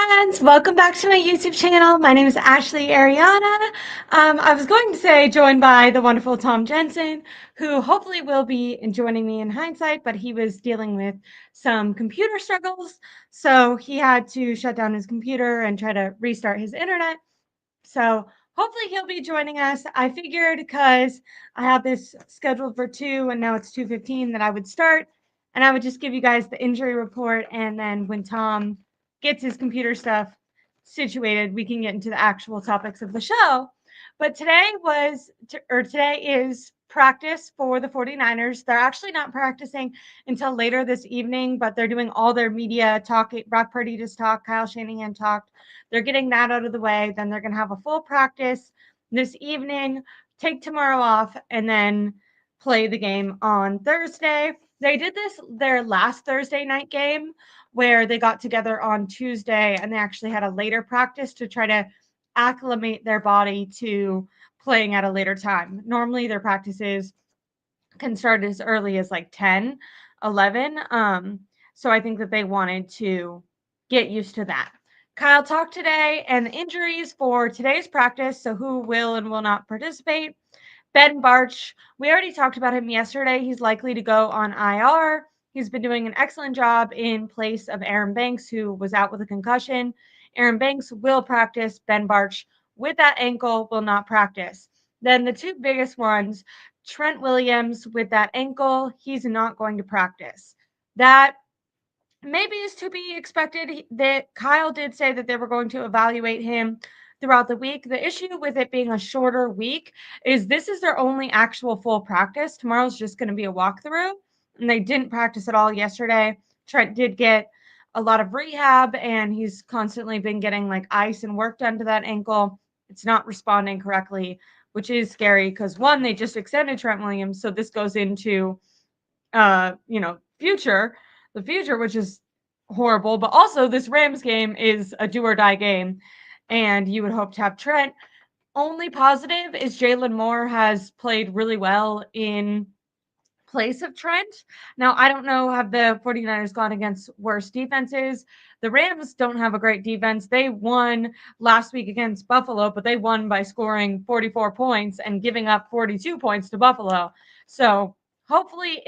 friends, welcome back to my YouTube channel. My name is Ashley Aireonna. I was going to say joined by the wonderful Tom Jensen, who hopefully will be joining me in hindsight, but he was dealing with some computer struggles. So he had to shut down his computer and try to restart his internet. So hopefully he'll be joining us. I figured because I have this scheduled for 2 and now it's 2:15 that I would start and I would just give you guys the injury report, and then when Tom gets his computer stuff situated, we can get into the actual topics of the show. But today is practice for the 49ers. They're actually not practicing until later this evening, but they're doing all their media talking. Brock Purdy just talked, Kyle Shanahan talked. They're getting that out of the way. Then they're going to have a full practice this evening, take tomorrow off, and then play the game on Thursday. They did this their last Thursday night game where they got together on Tuesday and they actually had a later practice to try to acclimate their body to playing at a later time. Normally their practices can start as early as like 10, 11. So I think that they wanted to get used to that. Kyle talked today and the injuries for today's practice. So who will and will not participate. Ben Barch, we already talked about him yesterday. He's likely to go on IR. He's been doing an excellent job in place of Aaron Banks, who was out with a concussion. Aaron Banks will practice. Ben Barch, with that ankle, will not practice. Then the two biggest ones, Trent Williams with that ankle, he's not going to practice. That maybe is to be expected. That Kyle did say that they were going to evaluate him throughout the week. The issue with it being a shorter week is this is their only actual full practice. Tomorrow's just going to be a walkthrough, and they didn't practice at all yesterday. Trent did get a lot of rehab, and he's constantly been getting like ice and work done to that ankle. It's not responding correctly, which is scary because one, they just extended Trent Williams, so this goes into the future, which is horrible. But also, this Rams game is a do or die game, and you would hope to have Trent. Only positive is Jalen Moore has played really well in place of Trent. Now, I don't know, have the 49ers gone against worse defenses? The Rams don't have a great defense. They won last week against Buffalo, but they won by scoring 44 points and giving up 42 points to Buffalo. So hopefully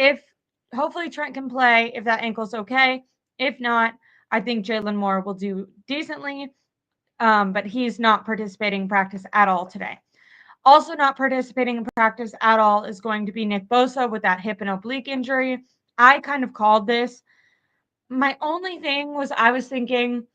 Trent can play if that ankle's okay. If not, I think Jalen Moore will do decently, but he's not participating in practice at all today. Also not participating in practice at all is going to be Nick Bosa with that hip and oblique injury. I kind of called this. My only thing was I was thinking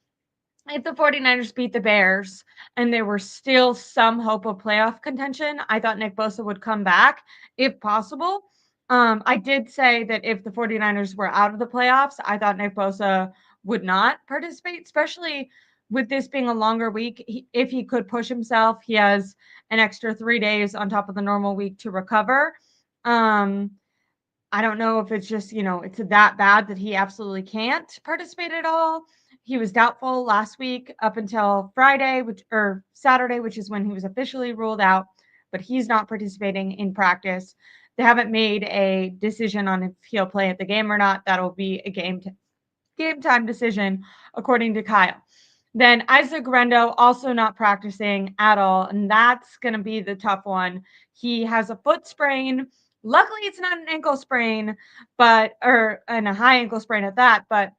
if the 49ers beat the Bears and there were still some hope of playoff contention, I thought Nick Bosa would come back if possible. I did say that if the 49ers were out of the playoffs, I thought Nick Bosa would not participate, especially with this being a longer week. If he could push himself, he has an extra 3 days on top of the normal week to recover. I don't know if it's just, it's that bad that he absolutely can't participate at all. He was doubtful last week up until Saturday, which is when he was officially ruled out, but he's not participating in practice. They haven't made a decision on if he'll play at the game or not. That'll be a game time decision, according to Kyle. Then Isaac Rendo also not practicing at all, and that's going to be the tough one. He has a foot sprain. Luckily, it's not an ankle sprain, and a high ankle sprain at that. But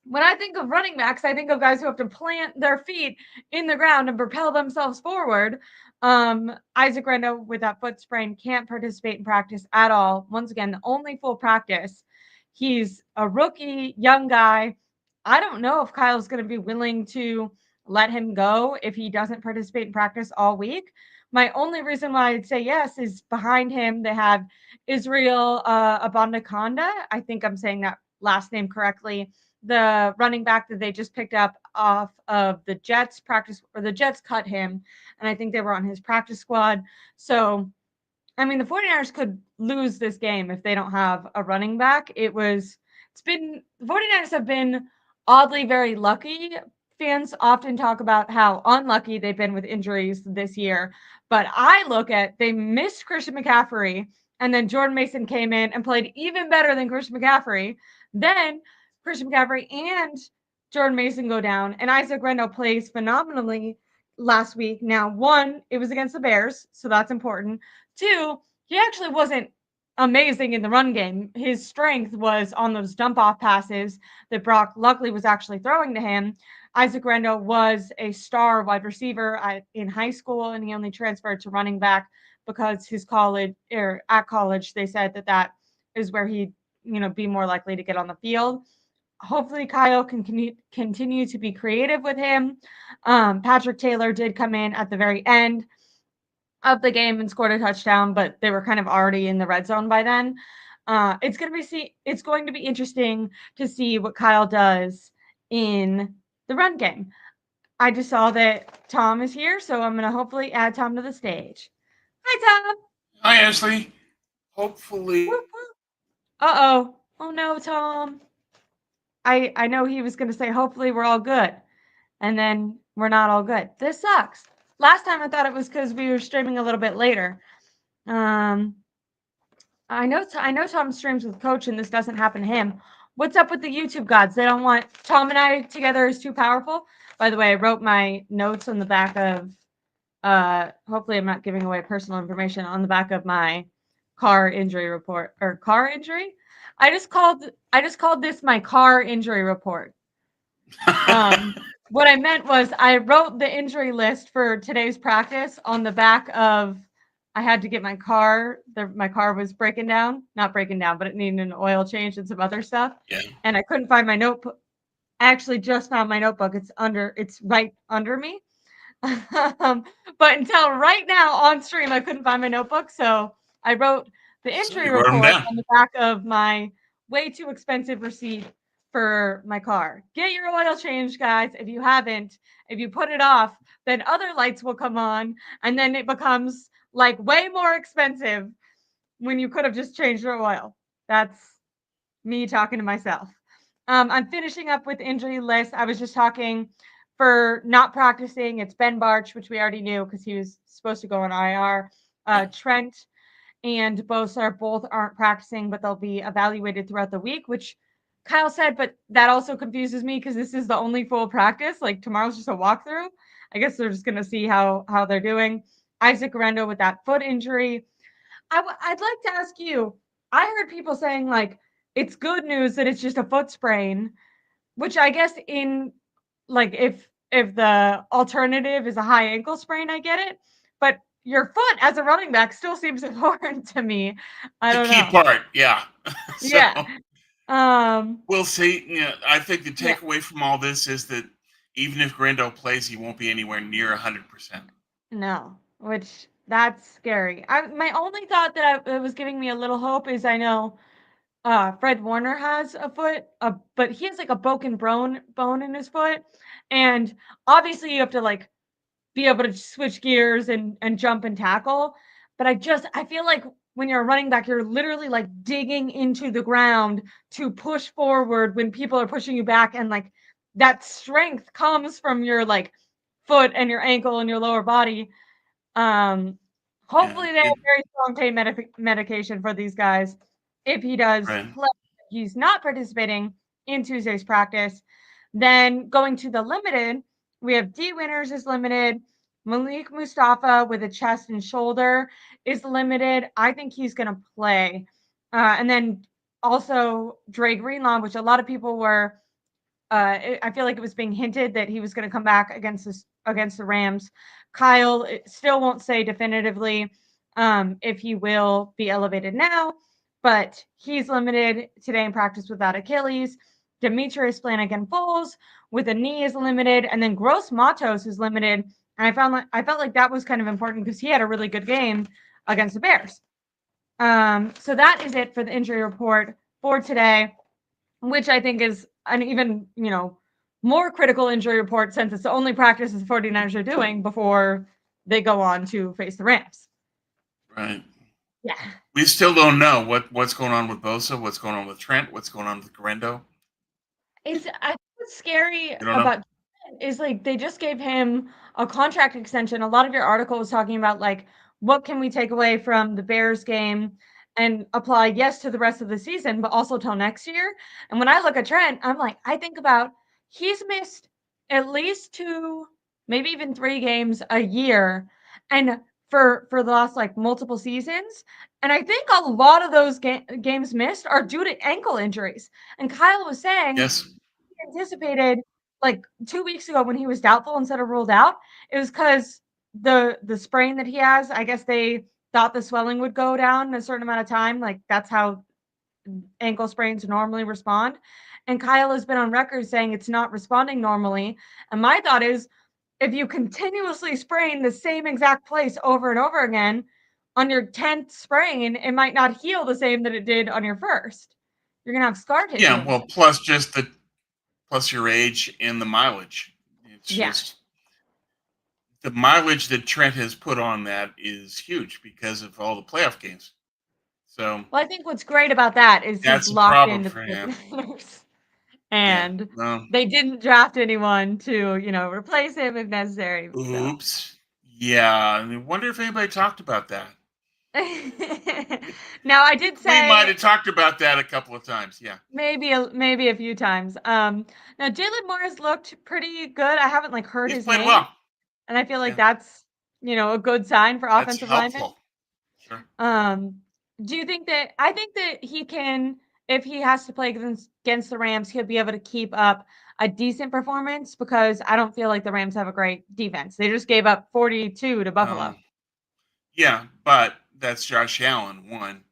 when I think of running backs, I think of guys who have to plant their feet in the ground and propel themselves forward. Isaac Rendo with that foot sprain can't participate in practice at all. Once again, the only full practice. He's a rookie, young guy. I don't know if Kyle's going to be willing to let him go if he doesn't participate in practice all week. My only reason why I'd say yes is behind him they have Israel Abandokonda. I think I'm saying that last name correctly. The running back that they just picked up off of the Jets practice, or the Jets cut him, and I think they were on his practice squad. So, I mean, the 49ers could lose this game if they don't have a running back. The 49ers have been oddly very lucky. Fans often talk about how unlucky they've been with injuries this year, but I look at they missed Christian McCaffrey, and then Jordan Mason came in and played even better than Christian McCaffrey. Then Christian McCaffrey and Jordan Mason go down, and Isaac Rendo plays phenomenally last week. Now, one, it was against the Bears, so that's important. Two, he actually wasn't amazing in the run game. His strength was on those dump off passes that Brock luckily was actually throwing to him. Isaac Rendo was a star wide receiver in high school, and he only transferred to running back because his college or at college they said that is where he'd be more likely to get on the field. Hopefully Kyle can continue to be creative with him. Patrick Taylor did come in at the very end of the game and scored a touchdown, but they were kind of already in the red zone by then. It's going to be interesting to see what Kyle does in the run game. I just saw that Tom is here, so I'm going to hopefully add Tom to the stage. Hi, Tom. Hi, Ashley. Hopefully. Uh-oh. Oh, no, Tom. I know he was going to say, hopefully we're all good. And then we're not all good. This sucks. Last time I thought it was because we were streaming a little bit later. I know Tom streams with Coach, and this doesn't happen to him. What's up with the YouTube gods? They don't want Tom and I together is too powerful. By the way, I wrote my notes on the back of. Hopefully, I'm not giving away personal information on the back of my car injury report or car injury. I just called this my car injury report. What I meant was I wrote the injury list for today's practice on the back of. I had to get my car. My car was not breaking down, but it needed an oil change and some other stuff. Yeah. And I couldn't find my notebook. I actually just found my notebook. It's right under me. But until right now on stream, I couldn't find my notebook. So I wrote the injury report on the back of my way too expensive receipt for my car. Get your oil changed, guys. If you haven't, if you put it off, then other lights will come on, and then it becomes like way more expensive when you could have just changed your oil. That's me talking to myself. I'm finishing up with injury list. I was just talking for not practicing. It's Ben Barch, which we already knew because he was supposed to go on IR. Trent and Bosa both aren't practicing, but they'll be evaluated throughout the week, which Kyle said, but that also confuses me because this is the only full practice. Like tomorrow's just a walkthrough. I guess they're just going to see how they're doing. Isaac Rendo with that foot injury. I'd like to ask you, I heard people saying like, it's good news that it's just a foot sprain, which I guess in like if the alternative is a high ankle sprain, I get it. But your foot as a running back still seems important to me. I don't know. The key part, yeah. So, yeah. We'll see. I think the takeaway from all this is that even if Grando plays, he won't be anywhere near 100%. No, which that's scary. My only thought that it was giving me a little hope is I know Fred Warner has a foot, but he has like a broken bone in his foot, and obviously you have to like be able to switch gears and jump and tackle. But I feel like when you're a running back, you're literally like digging into the ground to push forward when people are pushing you back, and like that strength comes from your like foot and your ankle and your lower body. Hopefully they have very strong pain medication for these guys. If he does play, he's not participating in Tuesday's practice. Then going to the limited, we have D Winters is limited. Malik Mustafa with a chest and shoulder is limited. I think he's going to play. And then also Dre Greenlaw, which a lot of people were. I feel like it was being hinted that he was going to come back against the Rams. Kyle still won't say definitively if he will be elevated now, but he's limited today in practice without Achilles. Demetrius Flanagan-Foles with a knee is limited, and then Gross Matos is limited. And I felt like that was kind of important because he had a really good game against the Bears. So that is it for the injury report for today, which I think is an even, more critical injury report since it's the only practice the 49ers are doing before they go on to face the Rams. Right. Yeah. We still don't know what's going on with Bosa, what's going on with Trent, what's going on with Grando. I think what's scary about is like they just gave him a contract extension. A lot of your article was talking about like what can we take away from the Bears game and apply to the rest of the season, but also till next year. And when I look at Trent, I'm like, I think about he's missed at least 2, maybe even 3 games a year, and for the last like multiple seasons. And I think a lot of those games missed are due to ankle injuries. And Kyle was saying Yes. he anticipated like 2 weeks ago when he was doubtful instead of ruled out, it was because the sprain that he has. I guess they thought the swelling would go down in a certain amount of time. Like that's how ankle sprains normally respond. And Kyle has been on record saying it's not responding normally. And my thought is if you continuously sprain the same exact place over and over again, on your 10th sprain, it might not heal the same that it did on your first. You're going to have scar tissue. Yeah. Well, plus your age and the mileage. It's Yeah. just the mileage that Trent has put on that is huge because of all the playoff games. So Well, I think what's great about that is he's that's a locked problem into for the him. 49ers. Yeah. And they didn't draft anyone to, replace him if necessary. So Oops. Yeah. I wonder if anybody talked about that. now I did We might say have talked about that a couple of times. Yeah. maybe a few times. Now Jalen Moore has looked pretty good. I haven't like heard He's his played name, well. and I feel like Yeah. that's a good sign for That's offensive linemen. helpful. Sure. Do you think that I think that he can, if he has to play against the Rams, he'll be able to keep up a decent performance because I don't feel like the Rams have a great defense. They just gave up 42 to Buffalo. Yeah, but that's Josh Allen, one.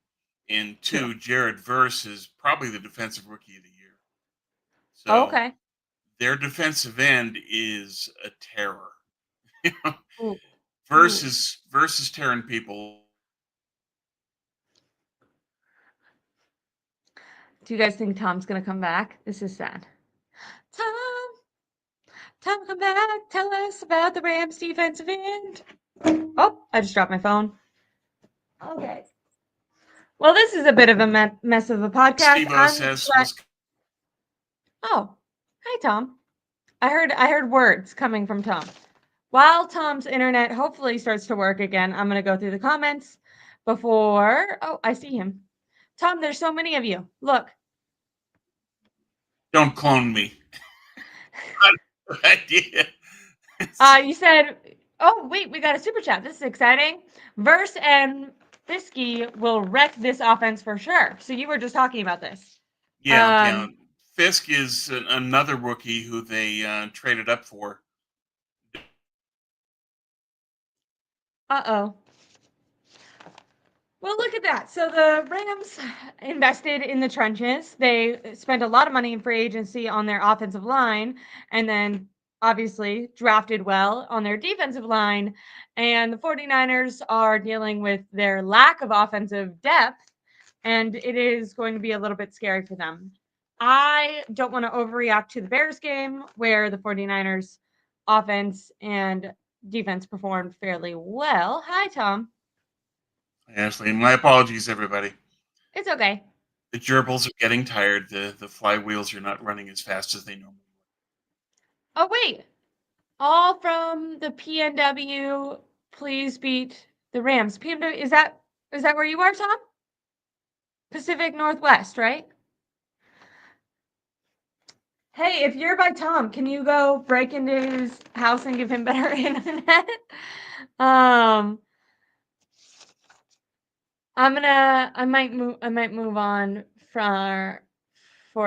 And True. two, Jared Verse is probably the defensive rookie of the year. Oh, So okay. their defensive end is a terror. Ooh. Verse Ooh. is tearing people. Do you guys think Tom's gonna come back? This is sad. Tom, come back. Tell us about the Rams defensive end. Oh, I just dropped my phone. Okay. Well, this is a bit of a mess of a podcast. Debo says was Oh, hi Tom. I heard words coming from Tom. While Tom's internet hopefully starts to work again, I'm gonna go through the comments before. Oh, I see him. Tom, there's so many of you. Look. don't clone me. Not a good idea. You said, oh wait, we got a super chat. This is exciting. Verse and Fiske will wreck this offense for sure. So you were just talking about this. Yeah. Fisk is another rookie who they traded up for. Uh-oh. Well, look at that. So the Rams invested in the trenches. They spent a lot of money in free agency on their offensive line and then obviously drafted well on their defensive line. And the 49ers are dealing with their lack of offensive depth, and it is going to be a little bit scary for them. I don't want to overreact to the Bears game where the 49ers offense and defense performed fairly well. Hi, Tom. Ashley, my apologies, everybody. It's okay. The gerbils are getting tired. The flywheels are not running as fast as they normally would. Oh, wait. All from the PNW. Please beat the Rams. PNW, is that where you are, Tom? Pacific Northwest, right? Hey, if you're by Tom, can you go break into his house and give him better internet? I might move on for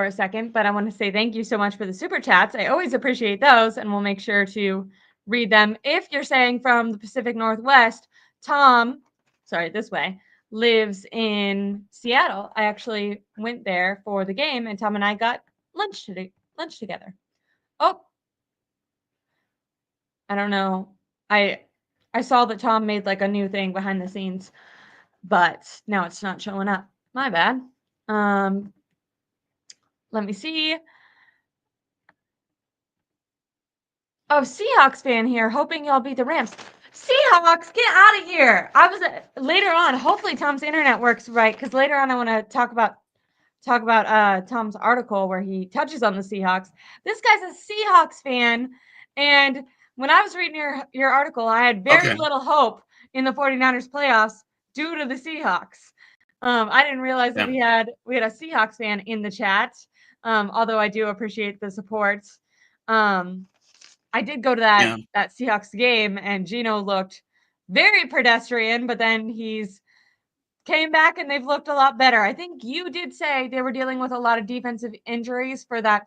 a second, but I want to say thank you so much for the super chats. I always appreciate those, and we'll make sure to read them. If you're saying from the Pacific Northwest, Tom, sorry, this way, lives in Seattle. I actually went there for the game, and Tom and I got lunch together. Oh, I don't know. I saw that Tom made like a new thing behind the scenes, but now it's not showing up. My bad. Let me see. Oh, Seahawks fan here, hoping y'all beat the Rams. Seahawks, get out of here! I was later on. Hopefully, Tom's internet works right because later on I want to talk about Tom's article where he touches on the Seahawks. This guy's a Seahawks fan, and when I was reading your article, I had very Okay. little hope in the 49ers playoffs due to the Seahawks. I didn't realize that Yeah. we had a Seahawks fan in the chat. Although I do appreciate the support. I did go to that Seahawks game, and Geno looked very pedestrian, but then he's came back and they've looked a lot better. I think you did say they were dealing with a lot of defensive injuries for that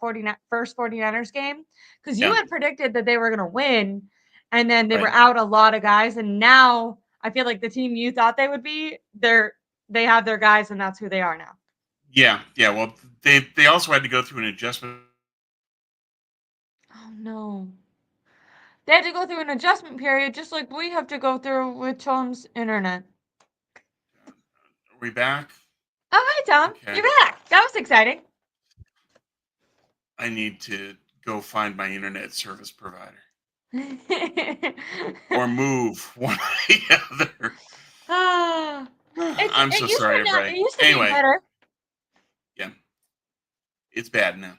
first 49ers game, because you had predicted that they were going to win, and then they were out a lot of guys, and now I feel like the team you thought they would be, they have their guys, and that's who they are now. Yeah. Well, they also had to go through an adjustment. Oh no. They had to go through an adjustment period just like we have to go through with Tom's internet. Are we back? Oh, hi, Tom. Okay. You're back. That was exciting. I need to go find my internet service provider. Or move one or the other. I'm so sorry, everybody. It used to be better. Yeah. It's bad now.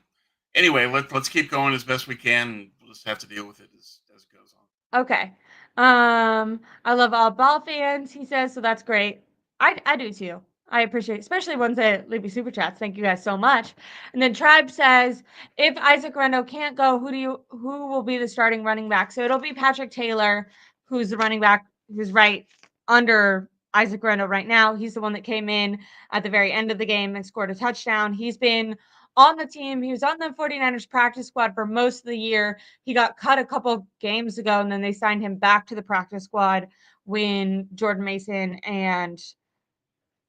Anyway, let's keep going as best we can. We'll just have to deal with it as it goes on. Okay. I love all ball fans, he says, so that's great. I do too. I appreciate, especially ones that leave me super chats. Thank you guys so much. And then Tribe says, if Isaac Rendo can't go, who will be the starting running back? So it'll be Patrick Taylor, who's the running back, who's right under Isaac Rendo right now. He's the one that came in at the very end of the game and scored a touchdown. He's been on the team. He was on the 49ers practice squad for most of the year. He got cut a couple games ago, and then they signed him back to the practice squad when Jordan Mason and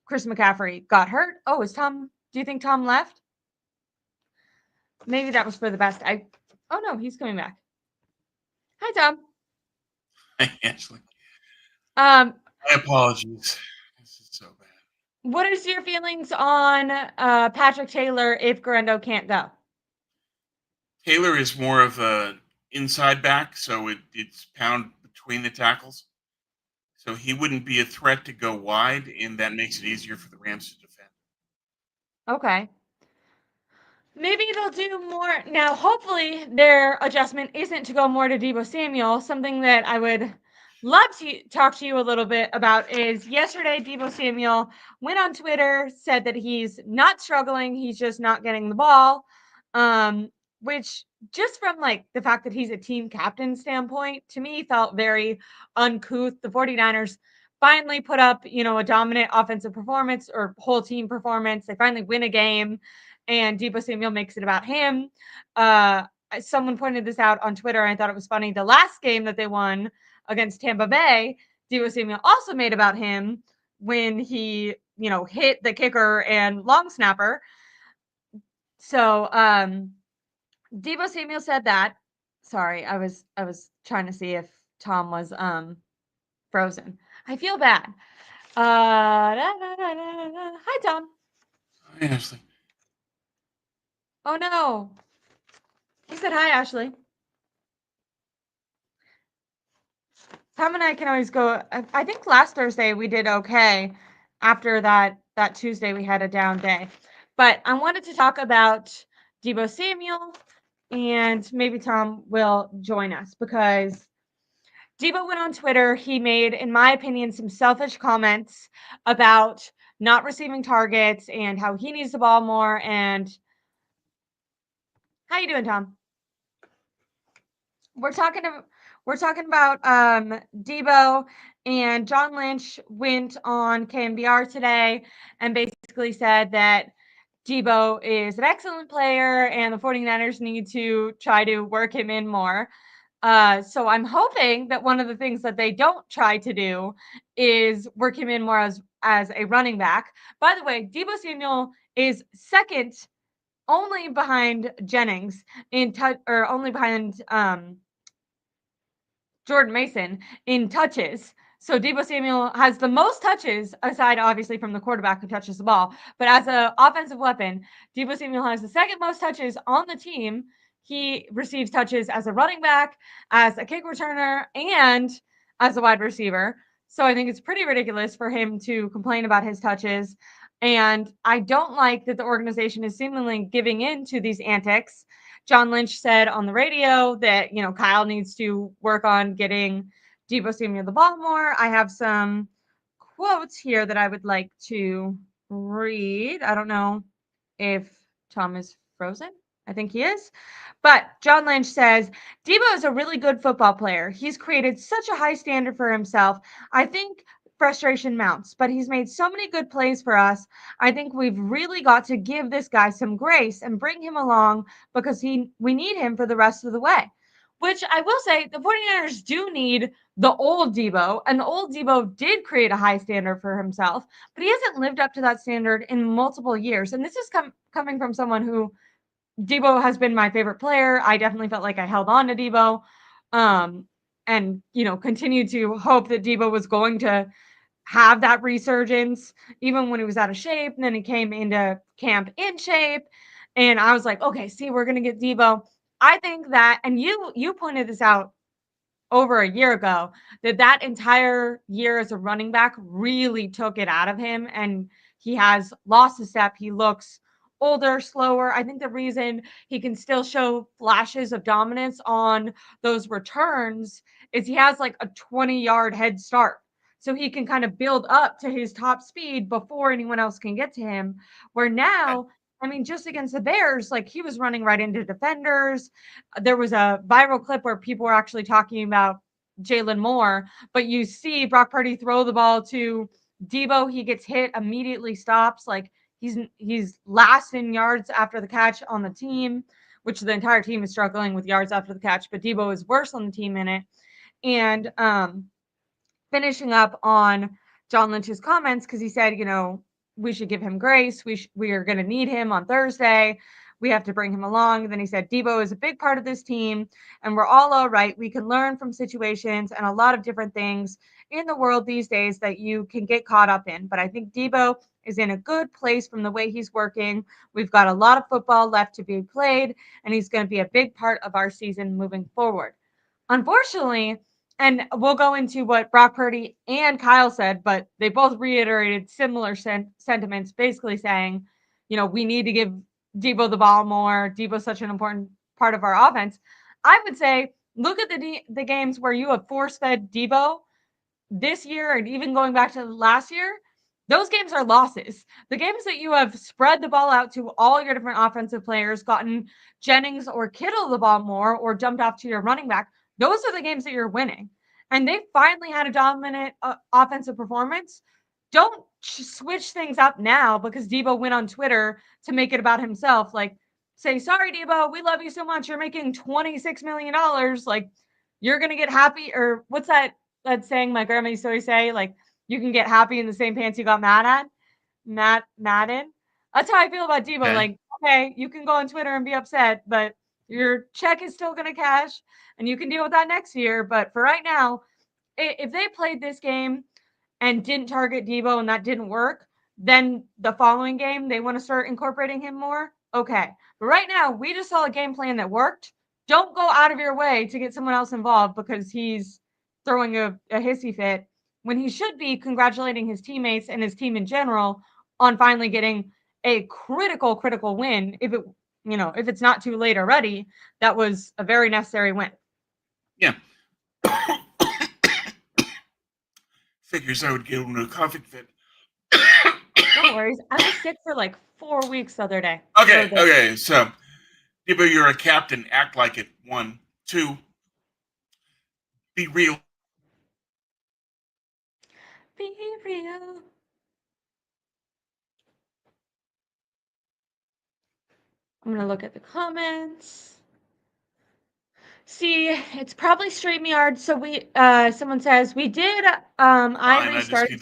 Chris McCaffrey got hurt. Oh, do you think Tom left? Maybe that was for the best. Oh no, he's coming back. Hi, Tom. Hi, Ashley. My apologies. This is so bad. What is your feelings on Patrick Taylor if Garendo can't go? Taylor is more of a inside back, so it's pound between the tackles. So he wouldn't be a threat to go wide, and that makes it easier for the Rams to defend. Okay. Maybe they'll do more. Now, hopefully their adjustment isn't to go more to Debo Samuel. Something that I would love to talk to you a little bit about is yesterday Debo Samuel went on Twitter, said that he's not struggling, he's just not getting the ball, which just from like the fact that he's a team captain standpoint, to me felt very uncouth. The 49ers finally put up, a dominant offensive performance or whole team performance. They finally win a game, and Debo Samuel makes it about him. Someone pointed this out on Twitter, and I thought it was funny. The last game that they won against Tampa Bay, Debo Samuel also made about him when he, hit the kicker and long snapper. So Debo Samuel said that. Sorry, I was trying to see if Tom was frozen. I feel bad. Hi, Tom. Hi, Ashley. Oh no. He said hi, Ashley. Tom and I can always go. I think last Thursday we did okay. After that Tuesday we had a down day. But I wanted to talk about Debo Samuel, and maybe Tom will join us because Debo went on Twitter. He made, in my opinion, some selfish comments about not receiving targets and how he needs the ball more. And how you doing, Tom? We're talking about Debo, and John Lynch went on KMBR today and basically said that Debo is an excellent player and the 49ers need to try to work him in more. So I'm hoping that one of the things that they don't try to do is work him in more as a running back. By the way, Debo Samuel is second only behind Jennings only behind Jordan Mason in touches. So Debo Samuel has the most touches, aside obviously from the quarterback who touches the ball. But as an offensive weapon, Debo Samuel has the second most touches on the team. He receives touches as a running back, as a kick returner, and as a wide receiver. So I think it's pretty ridiculous for him to complain about his touches. And I don't like that the organization is seemingly giving in to these antics. John Lynch said on the radio that, Kyle needs to work on getting Debo Samuel the ball more. I have some quotes here that I would like to read. I don't know if Tom is frozen. I think he is. But John Lynch says Debo is a really good football player. He's created such a high standard for himself. I think frustration mounts, but he's made so many good plays for us. I think we've really got to give this guy some grace and bring him along because we need him for the rest of the way. Which I will say, the 49ers do need the old Debo, and the old Debo did create a high standard for himself, but he hasn't lived up to that standard in multiple years. And this is coming from someone who Debo has been my favorite player. I definitely felt like I held on to Debo, and continued to hope that Debo was going to have that resurgence, even when he was out of shape. And then he came into camp in shape, and I was like, okay, see, we're gonna get Debo. I think that, and you pointed this out over a year ago, that entire year as a running back really took it out of him, and he has lost a step. He looks older, slower. I think the reason he can still show flashes of dominance on those returns is he has like a 20-yard head start. So he can kind of build up to his top speed before anyone else can get to him. Where now, I mean, just against the Bears, like he was running right into defenders. There was a viral clip where people were actually talking about Jalen Moore, but you see Brock Purdy throw the ball to Debo. He gets hit, immediately stops. Like he's last in yards after the catch on the team, which the entire team is struggling with yards after the catch, but Debo is worse on the team in it. And finishing up on John Lynch's comments, because he said, we should give him grace. We are going to need him on Thursday. We have to bring him along. And then he said, Debo is a big part of this team, and we're all right. We can learn from situations and a lot of different things in the world these days that you can get caught up in. But I think Debo is in a good place from the way he's working. We've got a lot of football left to be played, and he's going to be a big part of our season moving forward. Unfortunately, and we'll go into what Brock Purdy and Kyle said, but they both reiterated similar sentiments, basically saying, we need to give Debo the ball more. Debo's such an important part of our offense. I would say, look at the games where you have force-fed Debo this year and even going back to last year. Those games are losses. The games that you have spread the ball out to all your different offensive players, gotten Jennings or Kittle the ball more, or dumped off to your running back, those are the games that you're winning. And they finally had a dominant offensive performance. Don't switch things up now because Debo went on Twitter to make it about himself. Like, say, sorry, Debo, we love you so much. You're making $26 million. Like, you're going to get happy. Or what's that saying my grandma used to always say? Like, you can get happy in the same pants you got mad at. Madden. That's how I feel about Debo. Okay. Like, okay, you can go on Twitter and be upset, but your check is still going to cash and you can deal with that next year. But for right now, if they played this game and didn't target Debo and that didn't work, then the following game they want to start incorporating him more. Okay. But right now, we just saw a game plan that worked. Don't go out of your way to get someone else involved because he's throwing a hissy fit when he should be congratulating his teammates and his team in general on finally getting a critical win. If it's not too late already, that was a very necessary win. Yeah. Figures I would get into a coughing fit. No worries. I was sick for like 4 weeks the other day. Okay. So, Debo, you're a captain. Act like it. 1, 2. Be real. Be real. I'm going to look at the comments. See, it's probably StreamYard. So someone says we did. I restarted.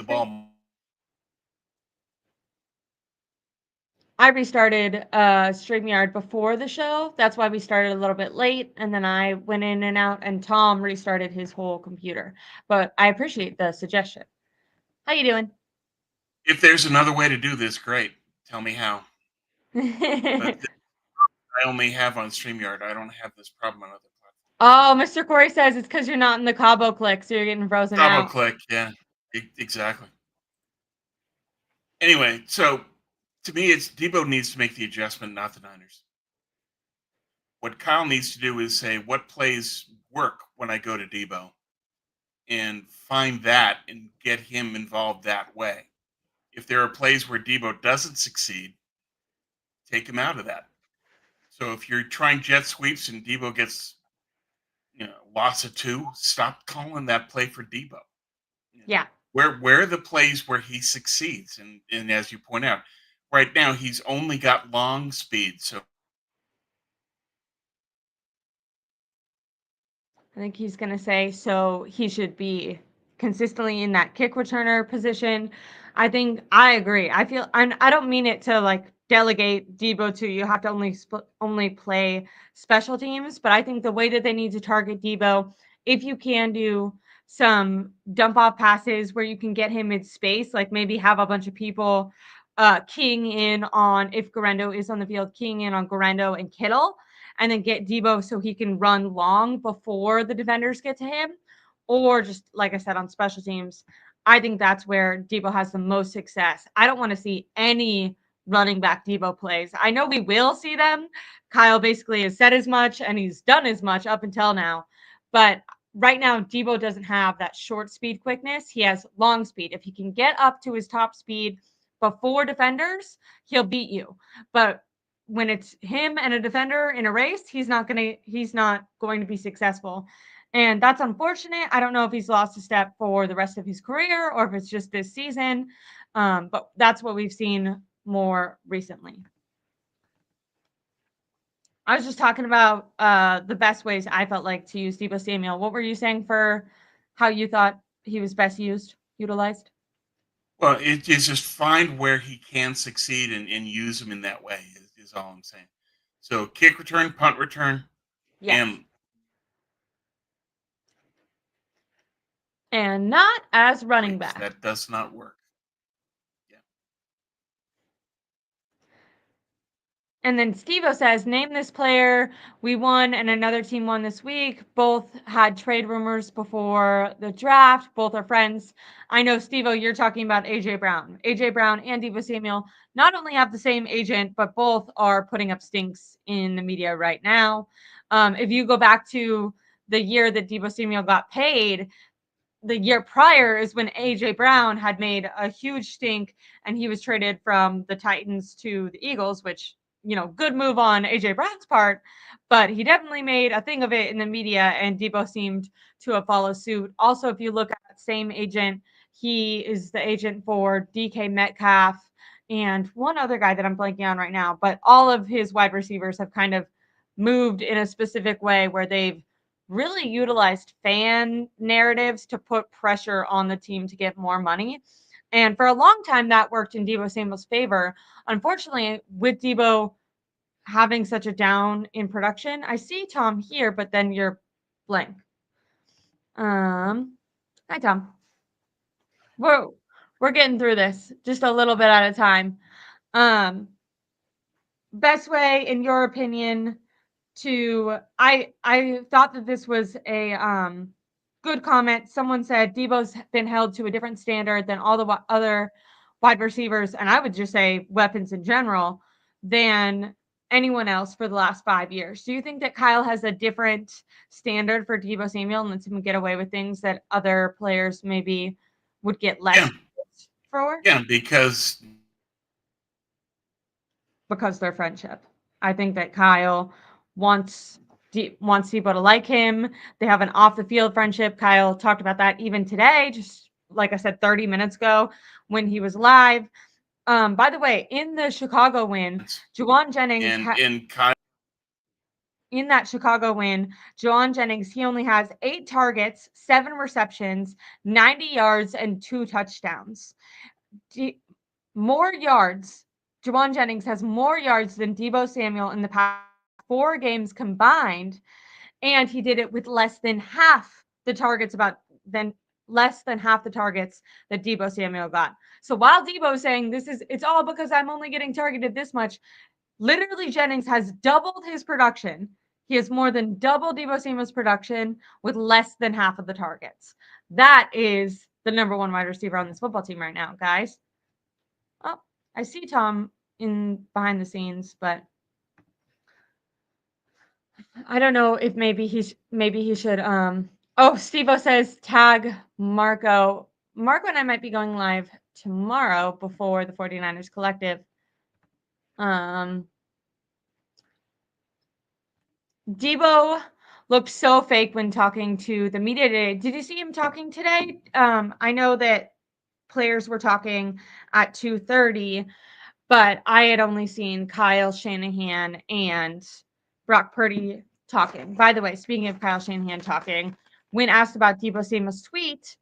I restarted StreamYard before the show. That's why we started a little bit late, and then I went in and out, and Tom restarted his whole computer. But I appreciate the suggestion. How you doing? If there's another way to do this, great. Tell me how. But I only have on StreamYard. I don't have this problem on other platforms. Oh, Mr. Corey says it's because you're not in the Cabo click, so you're getting frozen out. Cabo click, yeah, exactly. Anyway, so to me, it's Debo needs to make the adjustment, not the Niners. What Kyle needs to do is say, what plays work when I go to Debo? And find that and get him involved that way. If there are plays where Debo doesn't succeed, take him out of that. So if you're trying jet sweeps and Debo gets, loss of two, stop calling that play for Debo. You know, Yeah. where are the plays where he succeeds? And as you point out, right now he's only got long speed. So I think he's going to say so he should be consistently in that kick returner position. I think I agree. I don't mean it to like delegate Debo to you have to only play special teams, but I think the way that they need to target Debo, if you can do some dump off passes where you can get him in space, like maybe have a bunch of people keying in on if Garendo is on the field, keying in on Garendo and Kittle, and then get Debo so he can run long before the defenders get to him, or just like I said on special teams. I think that's where Debo has the most success. I don't want to see any running back Debo plays. I know we will see them. Kyle basically has said as much and he's done as much up until now. But right now, Debo doesn't have that short speed quickness. He has long speed. If he can get up to his top speed before defenders, he'll beat you. But when it's him and a defender in a race, he's not going to be successful. And that's unfortunate. I don't know if he's lost a step for the rest of his career or if it's just this season. But that's what we've seen more recently. I was just talking about the best ways I felt like to use Debo Samuel. What were you saying for how you thought he was best utilized? well, it is just find where he can succeed and use him in that way is all I'm saying. So kick return, punt return, Yes. and And not as running breaks. back. That does not work. Yeah. And then Stevo says, name this player. We won and another team won this week. Both had trade rumors before the draft. Both are friends. I know, Stevo, you're talking about AJ Brown. AJ Brown and Debo Samuel not only have the same agent, but both are putting up stinks in the media right now. If you go back to the year that Debo Samuel got paid, the year prior is when AJ Brown had made a huge stink and he was traded from the Titans to the Eagles, which, good move on AJ Brown's part, but he definitely made a thing of it in the media and Debo seemed to have followed suit. Also, if you look at that same agent, he is the agent for DK Metcalf and one other guy that I'm blanking on right now, but all of his wide receivers have kind of moved in a specific way where they've really utilized fan narratives to put pressure on the team to get more money. And for a long time, that worked in Debo Samuel's favor. Unfortunately, with Debo having such a down in production, I see Tom here, but then you're blank. Hi Tom. We're we're getting through this just a little bit at a time. Um, best way, in your opinion, to I thought that this was a good comment. Someone said Debo's been held to a different standard than all the other wide receivers, and I would just say weapons in general than anyone else for the last 5 years. Do you think that Kyle has a different standard for Debo Samuel and lets him get away with things that other players maybe would get Yeah. less for? Yeah. Because their friendship. I think that Kyle wants wants people to like him. They have an off the field friendship. Kyle talked about that even today, just like I said 30 minutes ago when he was live. By the way, in the Chicago win, Juwan Jennings And Kyle. in that Chicago win, Juwan Jennings, he only has 8 targets, 7 receptions, 90 yards, and 2 touchdowns. More yards. Juwan Jennings has more yards than Debo Samuel in the past 4 games combined, and he did it with less than half the targets that Debo Samuel got. So while Debo is saying it's all because I'm only getting targeted this much, literally Jennings has doubled his production. He has more than double Debo Samuel's production with less than half of the targets. That is the number one wide receiver on this football team right now, guys. Oh, I see Tom in behind the scenes, but I don't know if maybe he should oh, Stevo says tag Marco. Marco and I might be going live tomorrow before the 49ers collective. Um Debo looked so fake when talking to the media today. Did you see him talking today? I know that players were talking at 2:30, but I had only seen Kyle Shanahan and Brock Purdy talking. By the way, speaking of Kyle Shanahan talking, when asked about Debo Samuel's tweet,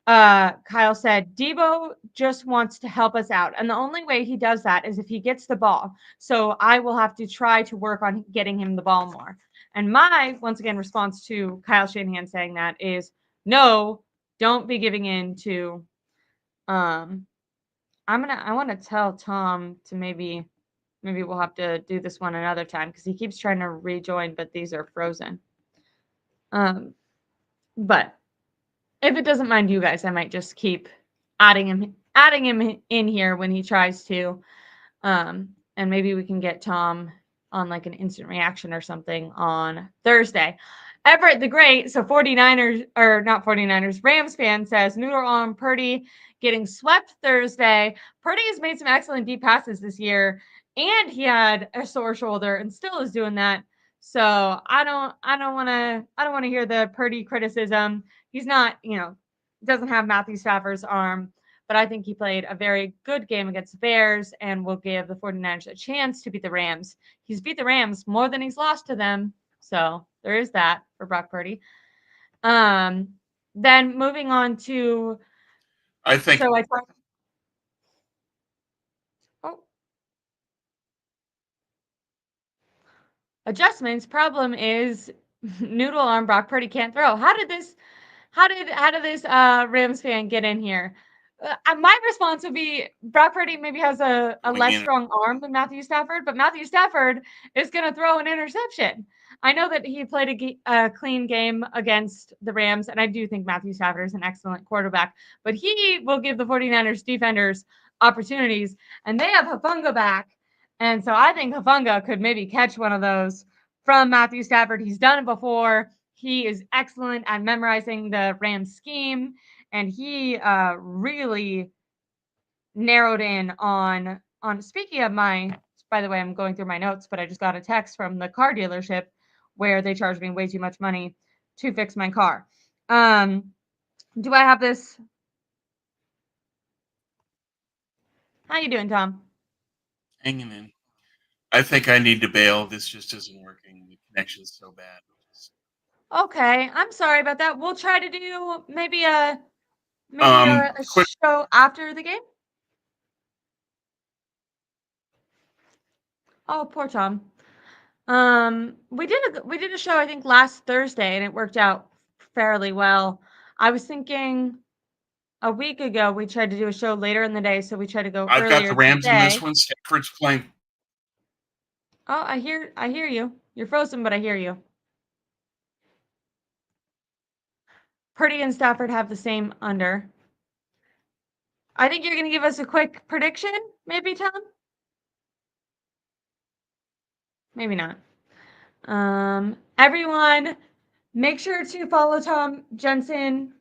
Kyle said, Debo just wants to help us out. And the only way he does that is if he gets the ball. So I will have to try to work on getting him the ball more. And my, once again, response to Kyle Shanahan saying that is no, don't be giving in to I want to tell Tom to maybe we'll have to do this one another time because he keeps trying to rejoin, but these are frozen. But if it doesn't mind you guys, I might just keep adding him in here when he tries to. And maybe we can get Tom on like an instant reaction or something on Thursday. Everett the Great, so 49ers, or not 49ers, Rams fan says, Noodle on Purdy getting swept Thursday. Purdy has made some excellent deep passes this year, and he had a sore shoulder and still is doing that. So I don't want to hear the Purdy criticism. He's not, doesn't have Matthew Stafford's arm, but I think he played a very good game against the Bears and will give the 49ers a chance to beat the Rams. He's beat the Rams more than he's lost to them. So there is that for Brock Purdy. Then moving on to, I think so I talked. Oh, adjustments. Problem is, Noodle on Brock Purdy can't throw. How did this Rams fan get in here? My response would be Brock Purdy maybe has a less strong arm than Matthew Stafford, but Matthew Stafford is going to throw an interception. I know that he played a clean game against the Rams, and I do think Matthew Stafford is an excellent quarterback, but he will give the 49ers defenders opportunities, and they have Hufanga back. And so I think Hufanga could maybe catch one of those from Matthew Stafford. He's done it before. He is excellent at memorizing the Rams scheme, and he really narrowed in on. Speaking of by the way, I'm going through my notes, but I just got a text from the car dealership where they charged me way too much money to fix my car. Do I have this? How you doing, Tom? hanging in. I think I need to bail. This just isn't working. The connection is so bad. Okay, I'm sorry about that. We'll try to do maybe a Quick. show after the game. Oh, poor Tom. We did a show I think last Thursday and it worked out fairly well. I was thinking a week ago we tried to do a show later in the day, so we tried to go I've got earlier the Rams in today. this one. Stafford's playing. Oh, I hear you. You're frozen, but I hear you. Purdy and Stafford have the same under. I think you're going to give us a quick prediction, maybe, Tom? Maybe not. Everyone, make sure to follow Tom Jensen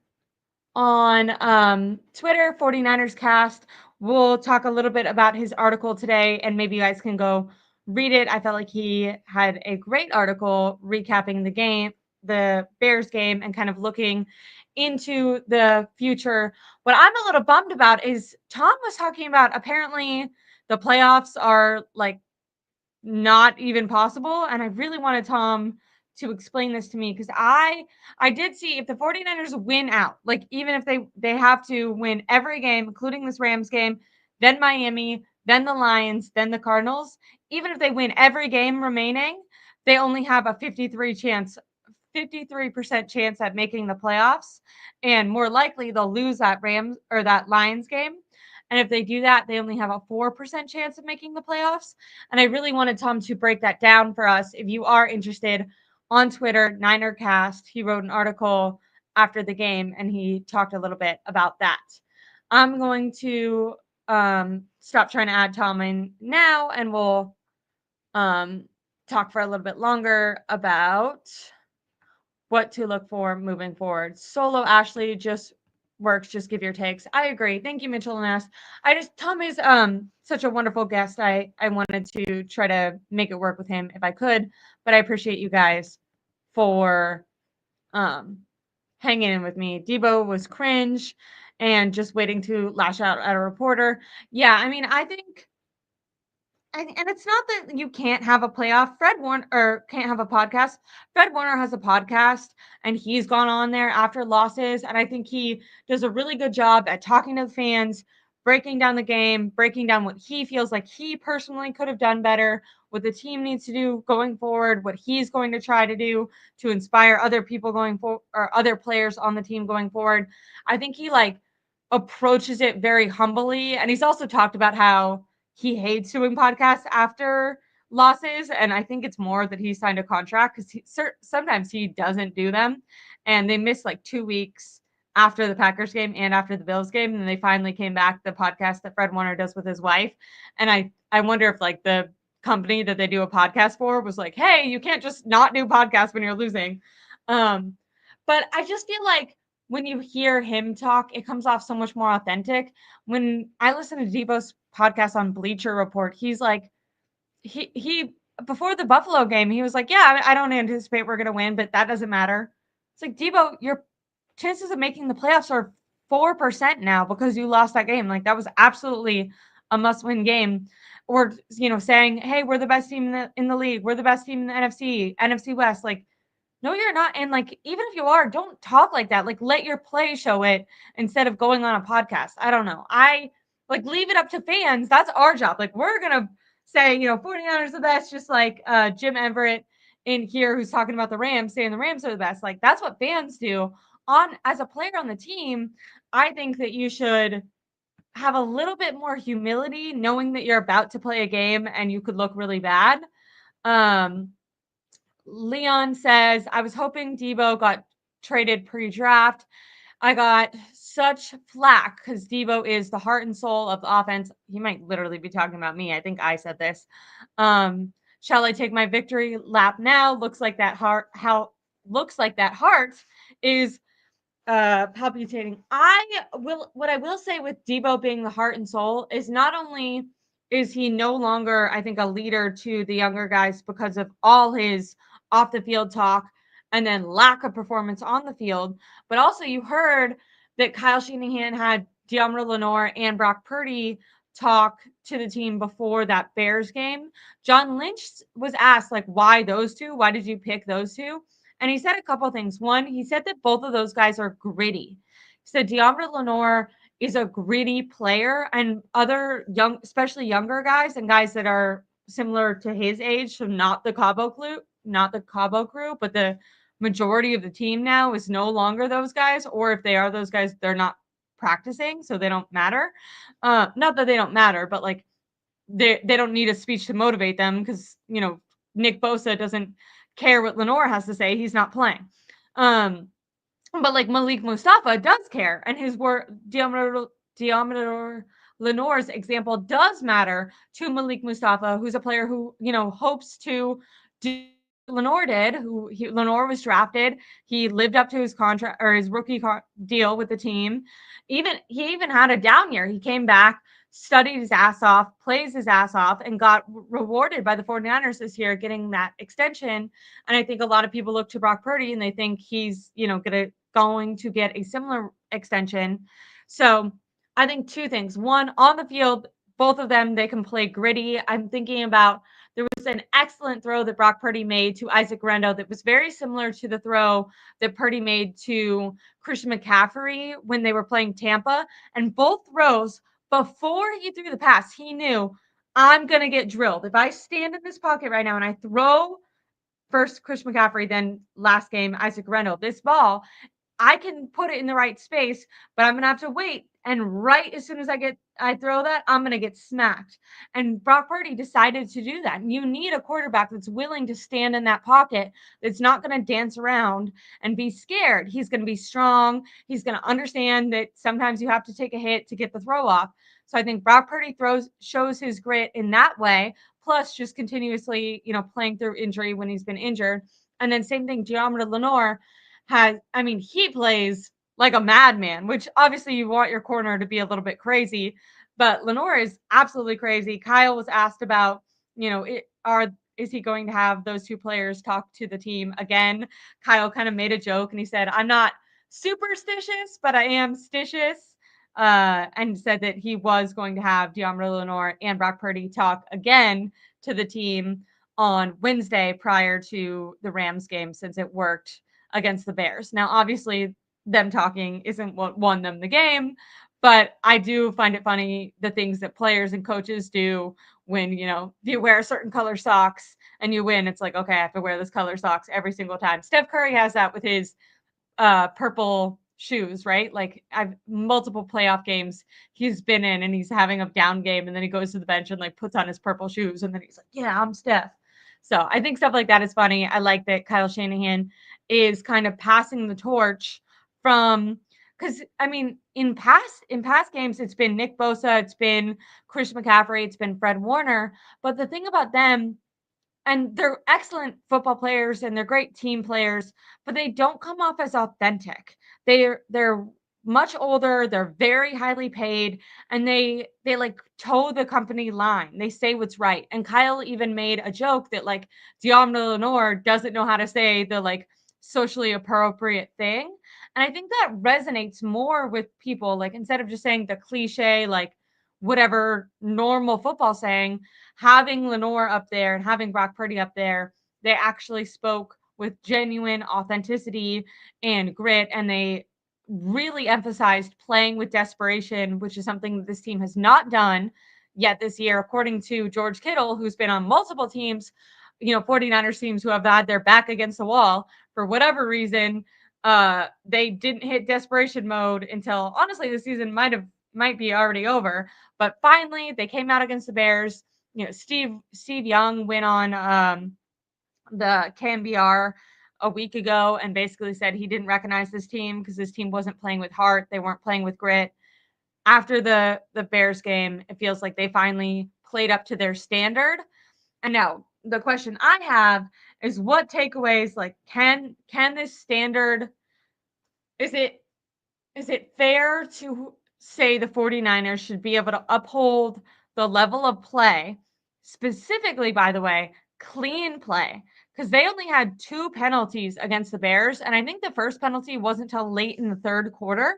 on Twitter, 49ers Cast. We'll talk a little bit about his article today, and maybe you guys can go read it. I felt like he had a great article recapping the game, the Bears game, and kind of looking into the future. What I'm a little bummed about is Tom was talking about apparently the playoffs are like not even possible. And I really wanted Tom to explain this to me because I did see if the 49ers win out, like even if they have to win every game, including this Rams game, then Miami, then the Lions, then the Cardinals, even if they win every game remaining, they only have a 53% chance at making the playoffs. And more likely they'll lose that Rams or that Lions game. And if they do that, they only have a 4% chance of making the playoffs. And I really wanted Tom to break that down for us. If you are interested, on Twitter, NinerCast, he wrote an article after the game and he talked a little bit about that. I'm going to stop trying to add Tom in now and we'll talk for a little bit longer about what to look for moving forward. Solo Ashley just works. Just give your takes. I agree. Thank you, Mitchell and Ness. Tom is such a wonderful guest. I wanted to try to make it work with him if I could, but I appreciate you guys for um hanging in with me. Debo was cringe and just waiting to lash out at a reporter. Yeah, I mean, I think and it's not that you can't have a playoff. Fred Warner or can't have a podcast. Fred Warner has a podcast and he's gone on there after losses. And I think he does a really good job at talking to the fans, breaking down the game, breaking down what he feels like he personally could have done better, what the team needs to do going forward, what he's going to try to do to inspire other people going forward or other players on the team going forward. I think he like approaches it very humbly. And he's also talked about how he hates doing podcasts after losses, and I think it's more that he signed a contract because sometimes he doesn't do them, and they missed like 2 weeks after the Packers game and after the Bills game, and then they finally came back. The podcast that Fred Warner does with his wife, and I wonder if like the company that they do a podcast for was like, hey, you can't just not do podcasts when you're losing. But I just feel like when you hear him talk, it comes off so much more authentic. When I listen to Debo's podcast on Bleacher Report, he's like, he before the Buffalo game, he was like, yeah, I don't anticipate we're gonna win, but that doesn't matter. It's like, Debo, your chances of making the playoffs are 4% now because you lost that game. Like that was absolutely a must-win game. Or saying, hey, we're the best team in the league, we're the best team in the NFC West. Like, no, you're not. And like, even if you are, don't talk like that. Like, let your play show it instead of going on a podcast. I don't know. I like leave it up to fans. That's our job. Like, we're gonna say, 49ers the best, just like Jim Everett in here who's talking about the Rams, saying the Rams are the best. Like, that's what fans do. On as a player on the team, I think that you should have a little bit more humility, knowing that you're about to play a game and you could look really bad. Um, Leon says, I was hoping Debo got traded pre draft. I got such flack because Debo is the heart and soul of the offense. He might literally be talking about me. I think I said this. Shall I take my victory lap now? Looks like that heart is palpitating. What I will say with Debo being the heart and soul is not only is he no longer, I think, a leader to the younger guys because of all his off the field talk and then lack of performance on the field, but also you heard that Kyle Shanahan had De'Amara Lenore and Brock Purdy talk to the team before that Bears game. John Lynch was asked, like, why those two? Why did you pick those two? And he said a couple things. One, he said that both of those guys are gritty. He said De'Amara Lenore is a gritty player, and other young, especially younger guys and guys that are similar to his age, so not the Cabo crew, but the majority of the team now is no longer those guys, or if they are those guys, they're not practicing, so they don't matter. Not that they don't matter, but like they don't need a speech to motivate them because Nick Bosa doesn't care what Lenore has to say. He's not playing. But like Malik Mustafa does care, and his word De'Amara Lenore's example does matter to Malik Mustafa, who's a player who hopes to do Lenore did. Lenore was drafted. He lived up to his contract or his rookie deal with the team. He even had a down year. He came back, studied his ass off, plays his ass off, and got rewarded by the 49ers this year getting that extension. And I think a lot of people look to Brock Purdy and they think he's, going to get a similar extension. So I think two things. One, on the field, both of them, they can play gritty. I'm thinking about there was an excellent throw that Brock Purdy made to Isaac Rendo that was very similar to the throw that Purdy made to Christian McCaffrey when they were playing Tampa. And both throws, before he threw the pass, he knew I'm going to get drilled. If I stand in this pocket right now and I throw first Chris McCaffrey, then last game, Isaac Rendo, this ball, I can put it in the right space, but I'm gonna have to wait. And right as soon as I throw that, I'm gonna get smacked. And Brock Purdy decided to do that. And you need a quarterback that's willing to stand in that pocket, that's not gonna dance around and be scared. He's gonna be strong. He's gonna understand that sometimes you have to take a hit to get the throw off. So I think Brock Purdy shows his grit in that way, plus just continuously, playing through injury when he's been injured. And then same thing, De'Amara Lenore he plays like a madman, which obviously you want your corner to be a little bit crazy, but Lenore is absolutely crazy. Kyle was asked about, is he going to have those two players talk to the team again? Kyle kind of made a joke and he said, I'm not superstitious, but I am stitious. And said that he was going to have De'Amara Lenore and Brock Purdy talk again to the team on Wednesday prior to the Rams game since it worked against the Bears. Now, obviously, them talking isn't what won them the game, but I do find it funny the things that players and coaches do when, you wear certain color socks and you win. It's like, okay, I have to wear this color socks every single time. Steph Curry has that with his purple shoes, right? Like I've multiple playoff games he's been in and he's having a down game and then he goes to the bench and like puts on his purple shoes and then he's like, yeah, I'm Steph. So I think stuff like that is funny. I like that Kyle Shanahan is kind of passing the torch from, because I mean in past games it's been Nick Bosa, it's been Chris McCaffrey, it's been Fred Warner. But the thing about them, and they're excellent football players and they're great team players, but they don't come off as authentic. They're much older, they're very highly paid, and they like toe the company line. They say what's right. And Kyle even made a joke that like De'Amara Lenore doesn't know how to say the like socially appropriate thing. And I think that resonates more with people. Like instead of just saying the cliche, like whatever normal football saying, having Lenore up there and having Brock Purdy up there, they actually spoke with genuine authenticity and grit, and they really emphasized playing with desperation, which is something that this team has not done yet this year, according to George Kittle, who's been on multiple teams, 49ers teams who have had their back against the wall for whatever reason. They didn't hit desperation mode until honestly the season might be already over, but finally they came out against the Bears. Steve Young went on the KMBR a week ago and basically said he didn't recognize this team because this team wasn't playing with heart. They weren't playing with grit. After the Bears game, it feels like they finally played up to their standard. And now the question I have is what takeaways, like can this standard, is it fair to say the 49ers should be able to uphold the level of play, specifically, by the way, clean play? Because they only had 2 penalties against the Bears. And I think the first penalty wasn't until late in the third quarter.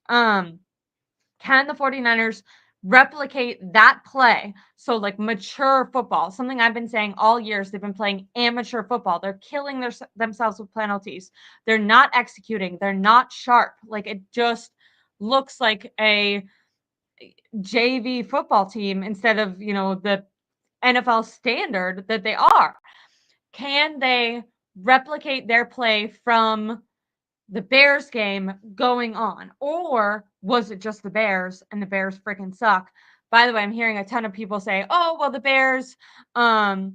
Can the 49ers replicate that play? So, like mature football, something I've been saying all years, they've been playing amateur football. They're killing themselves with penalties. They're not executing. They're not sharp. Like it just looks like a JV football team instead of, the NFL standard that they are. Can they replicate their play from the Bears game going on? Or was it just the Bears and the Bears freaking suck? By the way, I'm hearing a ton of people say, oh, well, the Bears, the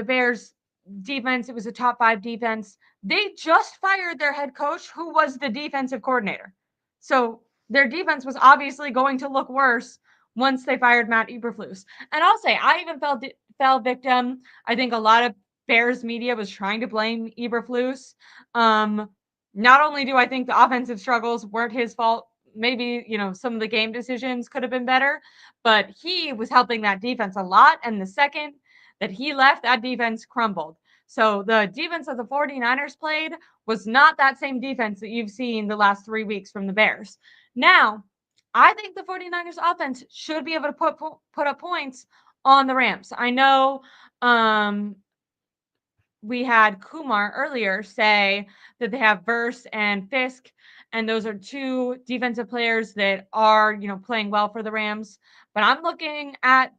Bears defense, it was a top 5 defense. They just fired their head coach who was the defensive coordinator. So their defense was obviously going to look worse once they fired Matt Eberflus. And I'll say, I even fell victim. I think a lot of Bears media was trying to blame Eberflus. Not only do I think the offensive struggles weren't his fault, maybe, some of the game decisions could have been better, but he was helping that defense a lot. And the second that he left, that defense crumbled. So the defense that the 49ers played was not that same defense that you've seen the last 3 weeks from the Bears. Now, I think the 49ers offense should be able to put up points on the Rams. I know we had Kumar earlier say that they have Verse and Fisk, and those are 2 defensive players that are, playing well for the Rams. But I'm looking at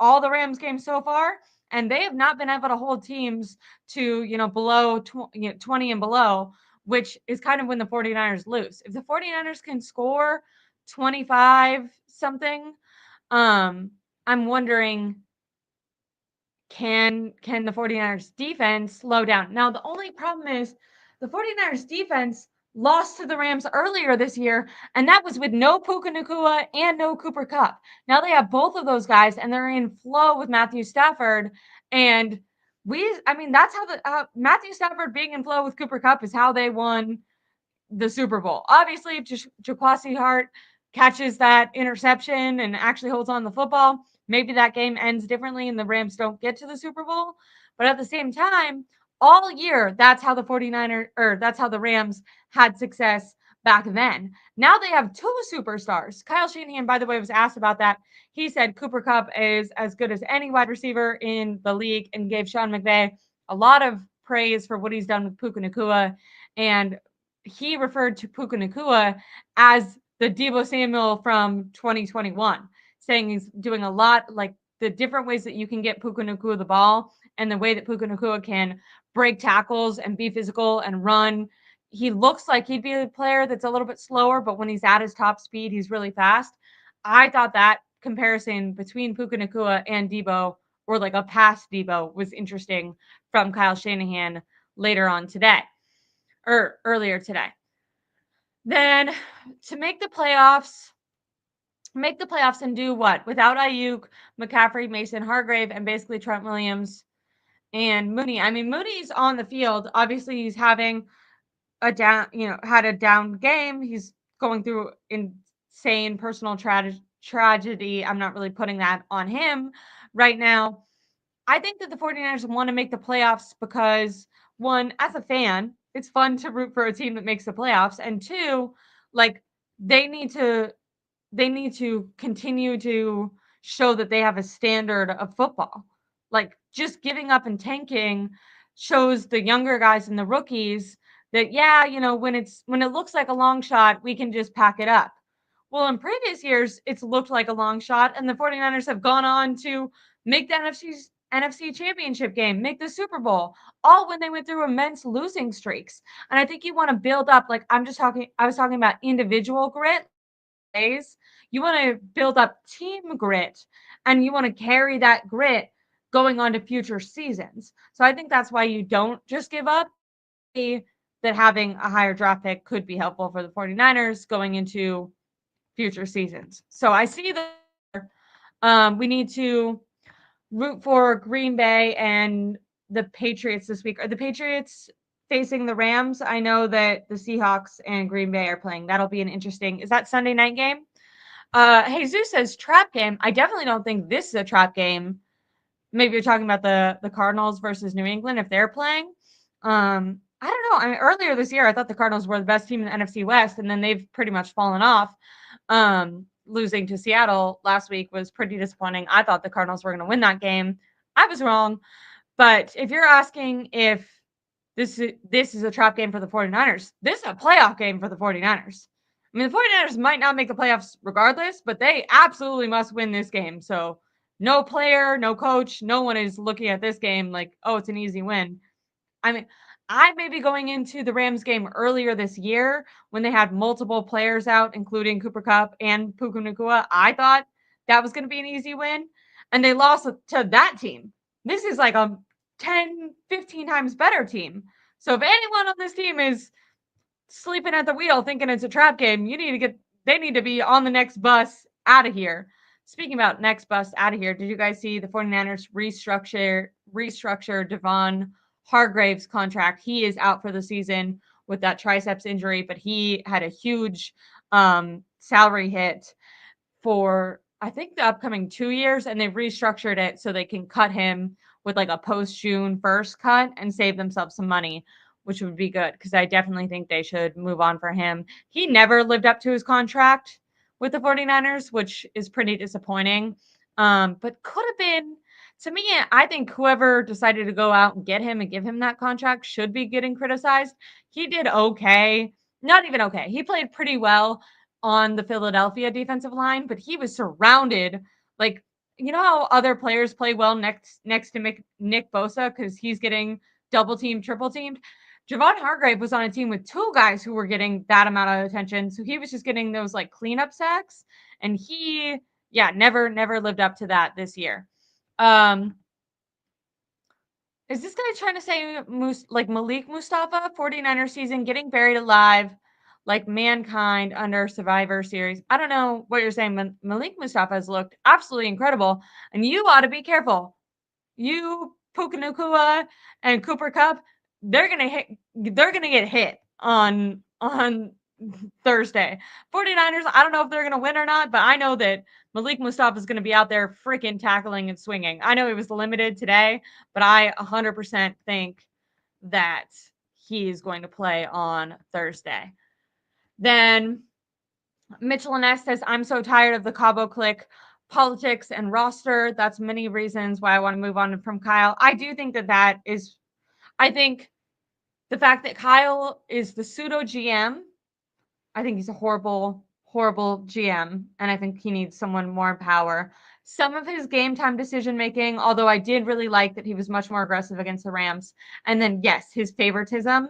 all the Rams games so far, and they have not been able to hold teams to, below 20 and below, which is kind of when the 49ers lose. If the 49ers can score 25 something, I'm wondering, can the 49ers defense slow down? Now, the only problem is the 49ers defense lost to the Rams earlier this year, and that was with no Puka Nacua and no Cooper Kupp. Now they have both of those guys, and they're in flow with Matthew Stafford. And that's how Matthew Stafford being in flow with Cooper Kupp is how they won the Super Bowl. Obviously, Jaquasi Hart catches that interception and actually holds on the football, maybe that game ends differently and the Rams don't get to the Super Bowl. But at the same time, all year, that's how the 49ers or that's how the Rams had success back then. Now they have two superstars. Kyle Shanahan, by the way, was asked about that. He said Cooper Kupp is as good as any wide receiver in the league and gave Sean McVay a lot of praise for what he's done with Puka Nacua. And he referred to Puka Nacua as the Debo Samuel from 2021, saying he's doing a lot, like the different ways that you can get Puka Nacua the ball and the way that Puka Nacua can break tackles and be physical and run. He looks like he'd be a player that's a little bit slower, but when he's at his top speed, he's really fast. I thought that comparison between Puka Nacua and Debo, or like a past Debo, was interesting from Kyle Shanahan later on today or earlier today. Then to make the playoffs and do what? Without Ayuk, McCaffrey, Mason Hargrave, and basically Trent Williams and Mooney. I mean, Mooney's on the field. Obviously, he's having had a down game. He's going through insane personal tragedy. I'm not really putting that on him right now. I think that the 49ers want to make the playoffs because, one, as a fan, it's fun to root for a team that makes the playoffs. And two, like they need to continue to show that they have a standard of football. Like just giving up and tanking shows the younger guys and the rookies that when it looks like a long shot, we can just pack it up. Well, in previous years, it's looked like a long shot, and the 49ers have gone on to make the NFC Championship game, make the Super Bowl, all when they went through immense losing streaks. And I think you want to build up, like I was talking about individual grit days. You want to build up team grit and you want to carry that grit going on to future seasons. So I think that's why you don't just give up. That having a higher draft pick could be helpful for the 49ers going into future seasons. So I see that we need to root for Green Bay and the Patriots this week. Are the Patriots facing the Rams? I know that the Seahawks and Green Bay are playing. That'll be an interesting. Is that Sunday night game? Jesus says trap game. I definitely don't think this is a trap game. Maybe you're talking about the Cardinals versus New England if they're playing. I don't know. I mean, earlier this year, I thought the Cardinals were the best team in the NFC West, and then they've pretty much fallen off. Losing to Seattle last week was pretty disappointing. I thought the Cardinals were going to win that game. I was wrong. But if you're asking if this is a trap game for the 49ers, this is a playoff game for the 49ers. I mean, the 49ers might not make the playoffs regardless, but they absolutely must win this game. So no player, no coach, no one is looking at this game like, oh, it's an easy win. I mean, I may be going into the Rams game earlier this year when they had multiple players out, including Cooper Kupp and Puka Nacua. I thought that was going to be an easy win, and they lost to that team. This is like a 10, 15 times better team. So if anyone on this team is sleeping at the wheel thinking it's a trap game, they need to be on the next bus out of here. Speaking about next bus out of here, did you guys see the 49ers restructure Devon Hargrave's contract? He is out for the season with that triceps injury, but he had a huge salary hit for I think the upcoming 2 years, and they've restructured it so they can cut him with like a post June 1st cut and save themselves some money, which would be good because I definitely think they should move on for him. He never lived up to his contract with the 49ers, which is pretty disappointing. But could have been, to me, I think whoever decided to go out and get him and give him that contract should be getting criticized. He did okay. Not even okay. He played pretty well on the Philadelphia defensive line, but he was surrounded, like, you know how other players play well next to Nick Bosa because he's getting double teamed, triple teamed. Javon Hargrave was on a team with two guys who were getting that amount of attention, so he was just getting those like cleanup sacks, and he, never lived up to that this year. Is this guy trying to say like Malik Mustafa, 49er season, getting buried alive like mankind under Survivor Series? I don't know what you're saying, but Malik Mustafa has looked absolutely incredible, and you ought to be careful. You, Puka Nacua, and Cooper Kupp, they're gonna get hit on on Thursday. 49ers, I don't know if they're going to win or not, but I know that Malik Mustafa is going to be out there freaking tackling and swinging. I know he was limited today, but I 100% think that he's going to play on Thursday. Then Mitchell and S says, I'm so tired of the Cabo click politics and roster. That's many reasons why I want to move on from Kyle. I do think that is, I think the fact that Kyle is the pseudo GM, I think he's a horrible, horrible GM, and I think he needs someone more in power. Some of his game time decision making, although I did really like that he was much more aggressive against the Rams. And then, yes, his favoritism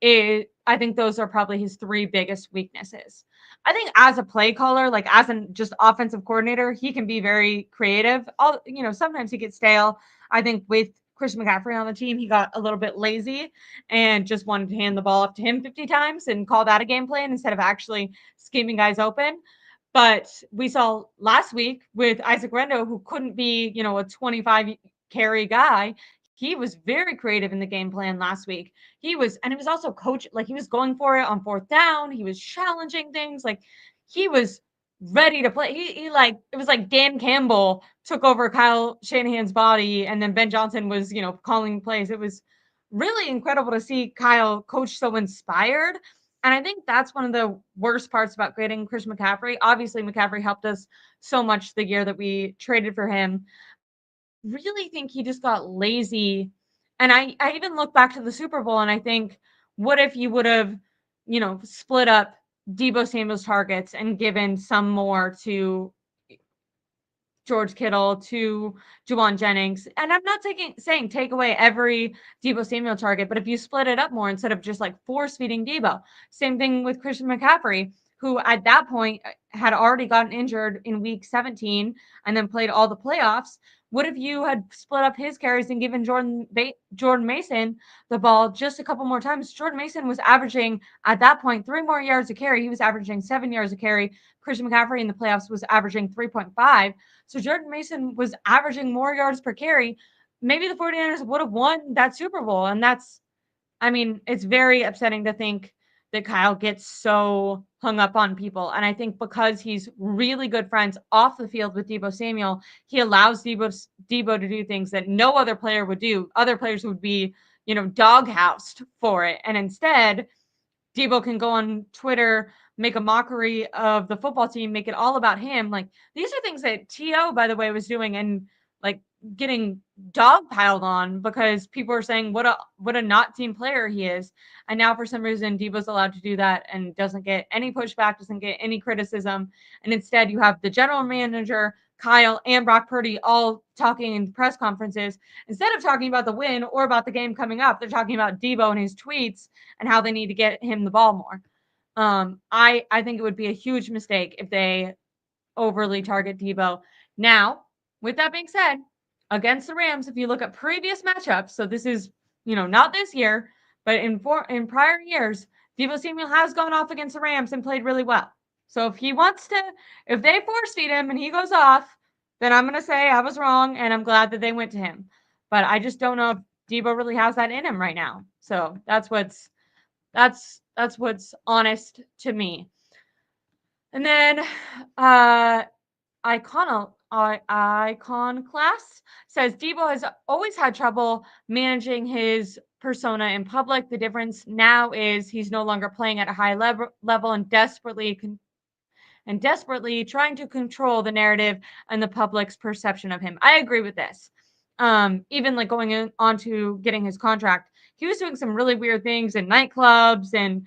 is, I think those are probably his three biggest weaknesses. I think as a play caller, like as an just offensive coordinator, he can be very creative. Sometimes he gets stale. I think with Chris McCaffrey on the team, he got a little bit lazy and just wanted to hand the ball up to him 50 times and call that a game plan instead of actually scheming guys open. But we saw last week with Isaac Rendo, who couldn't be, a 25 carry guy. He was very creative in the game plan last week. He was also coach, like he was going for it on fourth down. He was challenging things. Like he was ready to play. He like, it was like Dan Campbell took over Kyle Shanahan's body and then Ben Johnson was, calling plays. It was really incredible to see Kyle coach so inspired. And I think that's one of the worst parts about getting Chris McCaffrey. Obviously, McCaffrey helped us so much the year that we traded for him. But I really think he just got lazy. And I even look back to the Super Bowl and I think, what if you would have, split up Debo Samuel's targets and given some more to George Kittle to Juwan Jennings. And I'm not saying take away every Debo Samuel target, but if you split it up more instead of just like force feeding Debo. Same thing with Christian McCaffrey, who at that point had already gotten injured in week 17 and then played all the playoffs. What if you had split up his carries and given Jordan Mason the ball just a couple more times? Jordan Mason was averaging at that point 3 more yards a carry. He was averaging 7 yards a carry. Christian McCaffrey in the playoffs was averaging 3.5. So Jordan Mason was averaging more yards per carry. Maybe the 49ers would have won that Super Bowl. And it's very upsetting to think that Kyle gets so hung up on people. And I think because he's really good friends off the field with Debo Samuel, he allows Debo to do things that no other player would do. Other players would be, doghoused for it. And instead, Debo can go on Twitter, make a mockery of the football team, make it all about him. Like these are things that T.O., by the way, was doing and like getting dog piled on because people are saying what a not team player he is. And now for some reason Debo's allowed to do that and doesn't get any pushback, doesn't get any criticism. And instead you have the general manager, Kyle, and Brock Purdy all talking in press conferences. Instead of talking about the win or about the game coming up, they're talking about Debo and his tweets and how they need to get him the ball more. I think it would be a huge mistake if they overly target Debo. Now, with that being said, against the Rams, if you look at previous matchups, so this is, not this year, but in prior years, Debo Samuel has gone off against the Rams and played really well. So if they force feed him and he goes off, then I'm going to say I was wrong and I'm glad that they went to him. But I just don't know if Debo really has that in him right now. So that's what's honest to me. And then Icon Class says Debo has always had trouble managing his persona in public. The difference now is he's no longer playing at a high level and desperately trying to control the narrative and the public's perception of him. I agree with this. Even like going on to getting his contract, he was doing some really weird things in nightclubs and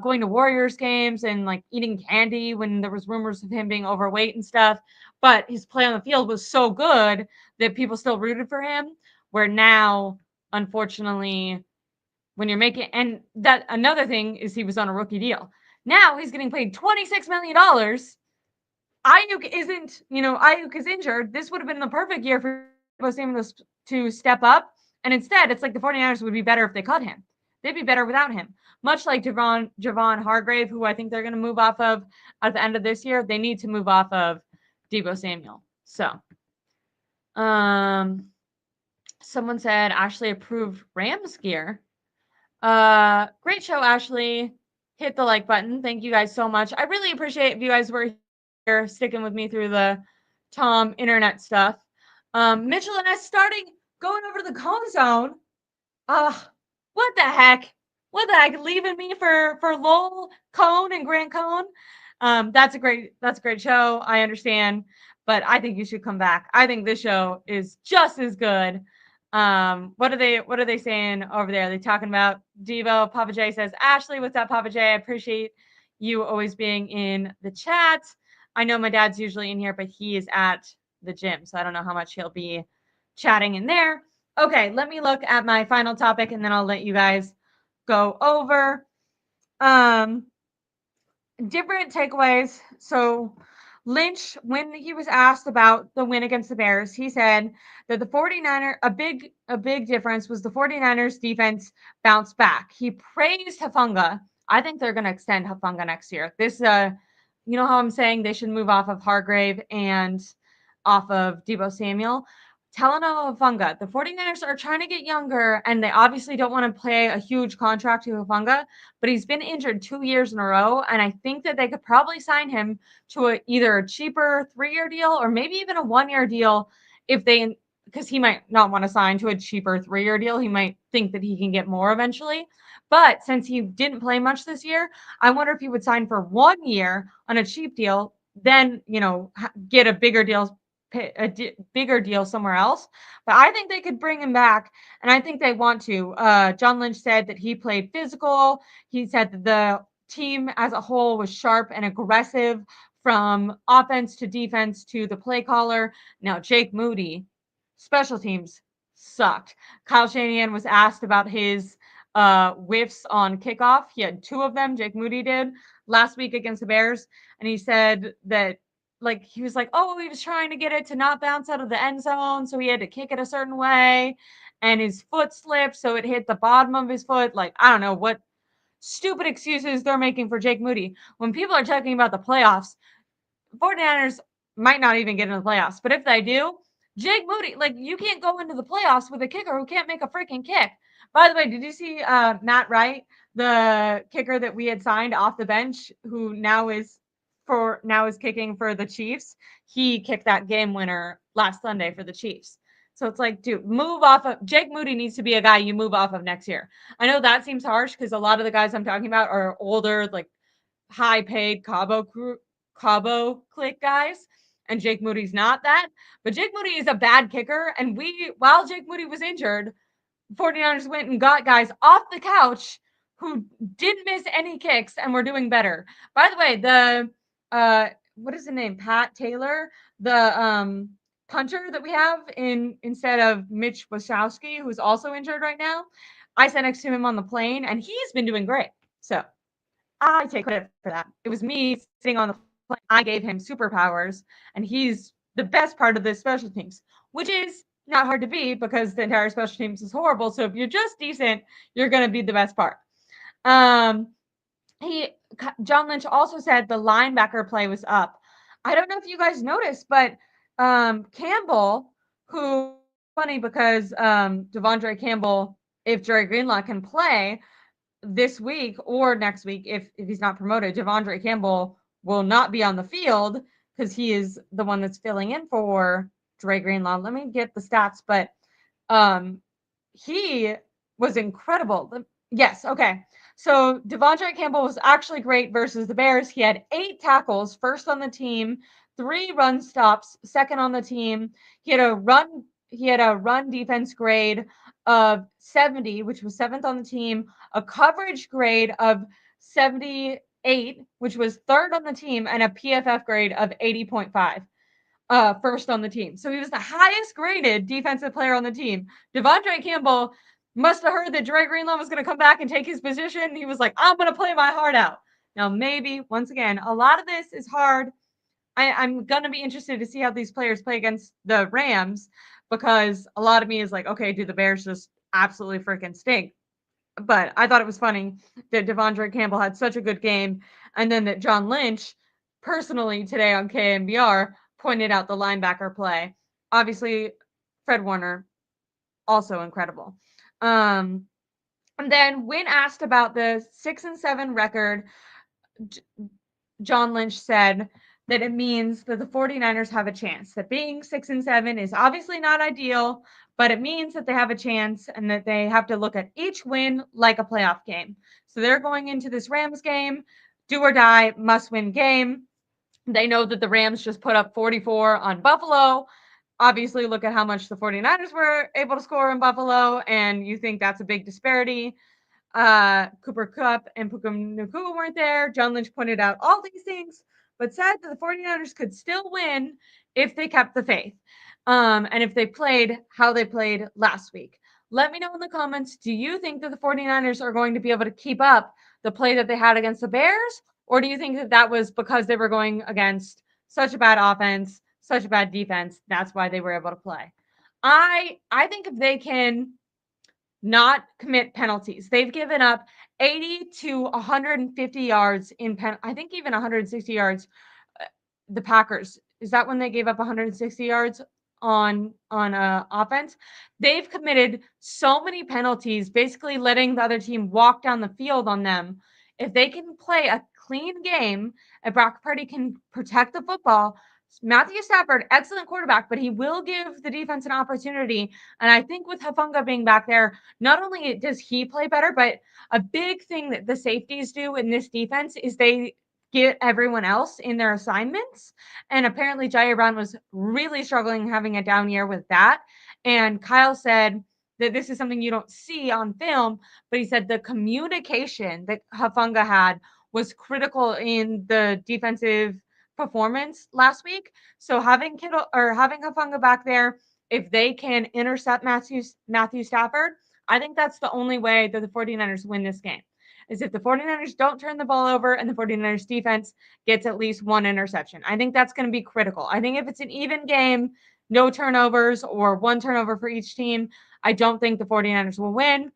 going to Warriors games and like eating candy when there was rumors of him being overweight and stuff. But his play on the field was so good that people still rooted for him. Where now, unfortunately, when you're making, and that another thing is he was on a rookie deal. Now he's getting paid $26 million. Ayuk is injured. This would have been the perfect year for Samuel to step up. And instead, it's like the 49ers would be better if they cut him. They'd be better without him. Much like Javon Hargrave, who I think they're going to move off of at the end of this year. They need to move off of Debo Samuel. So, someone said Ashley approved Rams gear. Great show, Ashley. hit the like button. Thank you guys so much. I really appreciate if you guys were here sticking with me through the Tom internet stuff. Mitchell and I starting going over to the cone zone. What the heck? What the heck? Leaving me for Lowell, Cone, and Grant Cone. That's a great show. I understand, but I think you should come back. I think this show is just as good. What are they saying over there? Are they talking about Debo? Papa J says, Ashley, what's up, Papa J? I appreciate you always being in the chat. I know my dad's usually in here, but he is at the gym, so I don't know how much he'll be chatting in there. Okay, let me look at my final topic and then I'll let you guys go over different takeaways. So Lynch, when he was asked about the win against the Bears, he said that the 49er, a big difference was the 49ers defense bounced back. He praised Hufanga. I think they're going to extend Hufanga next year. This, you know how I'm saying they should move off of Hargrave and off of Debo Samuel? Talanoa Hufanga. The 49ers are trying to get younger, and they obviously don't want to pay a huge contract to Hufanga, but he's been injured 2 years in a row, and I think that they could probably sign him to either a cheaper 3-year deal or maybe even a 1-year deal if they, because he might not want to sign to a cheaper 3-year deal. He might think that he can get more eventually. But since he didn't play much this year, I wonder if he would sign for 1 year on a cheap deal, then, get a bigger deal somewhere else. But I think they could bring him back, and I think they want to. John Lynch said that he played physical. He said that the team as a whole was sharp and aggressive from offense to defense to the play caller. Now, Jake Moody, special teams sucked. Kyle Shanahan was asked about his whiffs on kickoff. He had 2 of them, Jake Moody did, last week against the Bears. And he said that he was like, oh, he was trying to get it to not bounce out of the end zone, so he had to kick it a certain way, and his foot slipped, so it hit the bottom of his foot. I don't know what stupid excuses they're making for Jake Moody. When people are talking about the playoffs, 49ers might not even get into the playoffs, but if they do, Jake Moody, you can't go into the playoffs with a kicker who can't make a freaking kick. By the way, did you see Matt Wright, the kicker that we had signed off the bench, who now is kicking for the Chiefs? He kicked that game winner last Sunday for the Chiefs. So it's dude, move off of Jake Moody needs to be a guy you move off of next year. I know that seems harsh because a lot of the guys I'm talking about are older, high paid Cabo click guys. And Jake Moody's not that. But Jake Moody is a bad kicker. And while Jake Moody was injured, 49ers went and got guys off the couch who didn't miss any kicks and were doing better. By the way, what is the name? Pat Taylor, the punter that we have instead of Mitch Wachowski, who's also injured right now. I sat next to him on the plane, and he's been doing great. So I take credit for that. It was me sitting on the plane. I gave him superpowers, and he's the best part of the special teams, which is not hard to be because the entire special teams is horrible. So if you're just decent, you're going to be the best part. John Lynch also said the linebacker play was up. I don't know if you guys noticed, but Campbell, who funny because Devondre Campbell, if Dre Greenlaw can play this week or next week, if he's not promoted, Devondre Campbell will not be on the field because he is the one that's filling in for Dre Greenlaw. Let me get the stats, but he was incredible. Yes, okay. So Devondre Campbell was actually great versus the Bears. He had 8 tackles, first on the team, 3 run stops, second on the team. He had a run defense grade of 70, which was 7th on the team, a coverage grade of 78, which was 3rd on the team, and a PFF grade of 80.5. First on the team. So he was the highest graded defensive player on the team. Devondre Campbell must have heard that Dre Greenlaw was going to come back and take his position. He was like, I'm going to play my heart out. Now, maybe, once again, a lot of this is hard. I'm going to be interested to see how these players play against the Rams because a lot of me is like, okay, do the Bears just absolutely freaking stink? But I thought it was funny that Devondre Campbell had such a good game and then that John Lynch personally today on KMBR pointed out the linebacker play. Obviously, Fred Warner, also incredible. And then when asked about the 6-7 record, John Lynch said that it means that the 49ers have a chance. That being 6-7 is obviously not ideal, but it means that they have a chance and that they have to look at each win like a playoff game. So they're going into this Rams game, do or die, must win game. They know that the Rams just put up 44 on Buffalo. Obviously, look at how much the 49ers were able to score in Buffalo, and you think that's a big disparity. Cooper Kupp and Puka Nacua weren't there. John Lynch pointed out all these things, but said that the 49ers could still win if they kept the faith, and if they played how they played last week. Let me know in the comments, do you think that the 49ers are going to be able to keep up the play that they had against the Bears, or do you think that that was because they were going against such a bad offense, such a bad defense, that's why they were able to play? I think if they can not commit penalties. They've given up 80 to 150 yards in I think even 160 yards. The Packers, is that when they gave up 160 yards on offense? They've committed so many penalties, basically letting the other team walk down the field on them. If they can play a clean game, and Brock Purdy can protect the football, Matthew Stafford, excellent quarterback, but he will give the defense an opportunity. And I think with Hufanga being back there, not only does he play better, but a big thing that the safeties do in this defense is they get everyone else in their assignments. And apparently Jair Brown was really struggling having a down year with that. And Kyle said that this is something you don't see on film, but he said the communication that Hufanga had was critical in the defensive performance last week. So having Kittle or having Hufanga back there, if they can intercept Matthew Stafford, I think that's the only way that the 49ers win this game. Is if the 49ers don't turn the ball over and the 49ers defense gets at least one interception. I think that's going to be critical. I think if it's an even game, no turnovers or one turnover for each team, I don't think the 49ers will win.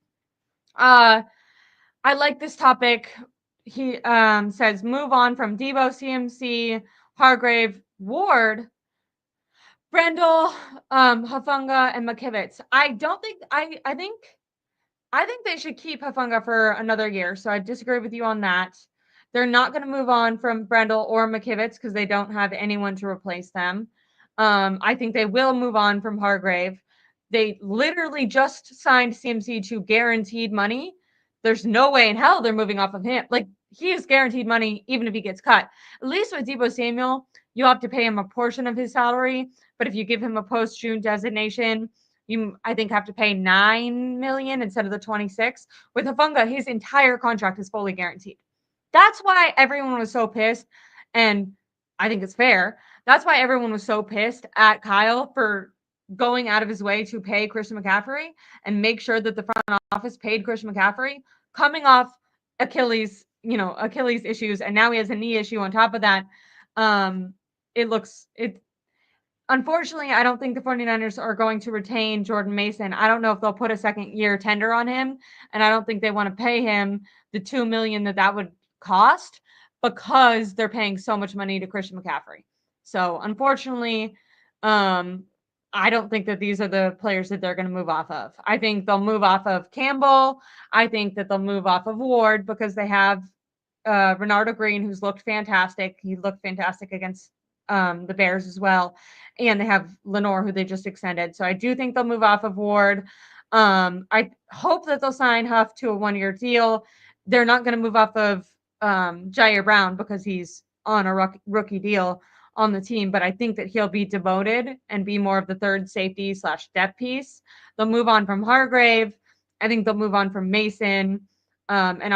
I like this topic. He says move on from Debo, CMC, Hargrave, Ward, Brendel, Hufanga, and McKivitz. I think they should keep Hufanga for another year. So I disagree with you on that. They're not going to move on from Brendel or McKivitz because they don't have anyone to replace them. I think they will move on from Hargrave. They literally just signed CMC to guaranteed money. There's no way in hell they're moving off of him. Like, he is guaranteed money even if he gets cut. At least with Debo Samuel, you have to pay him a portion of his salary. But if you give him a post-June designation, you, I think, have to pay $9 million instead of the 26. With Hufanga, his entire contract is fully guaranteed. That's why everyone was so pissed, and I think it's fair. That's why everyone was so pissed at Kyle for going out of his way to pay Christian McCaffrey and make sure that the front office paid Christian McCaffrey, coming off Achilles issues, and now he has a knee issue on top of that. Unfortunately, I don't think the 49ers are going to retain Jordan Mason. I don't know if they'll put a second-year tender on him, and I don't think they want to pay him the $2 million that would cost because they're paying so much money to Christian McCaffrey. So, unfortunately, I don't think that these are the players that they're going to move off of. I think they'll move off of Campbell. I think that they'll move off of Ward because they have Renardo Green, who's looked fantastic. He looked fantastic against the Bears as well. And they have Lenore, who they just extended. So I do think they'll move off of Ward. I hope that they'll sign Huff to a 1-year deal. They're not going to move off of Jair Brown because he's on a rookie deal on the team, but I think that he'll be demoted and be more of the third safety / depth piece. They'll move on from Hargrave. I think they'll move on from Mason. And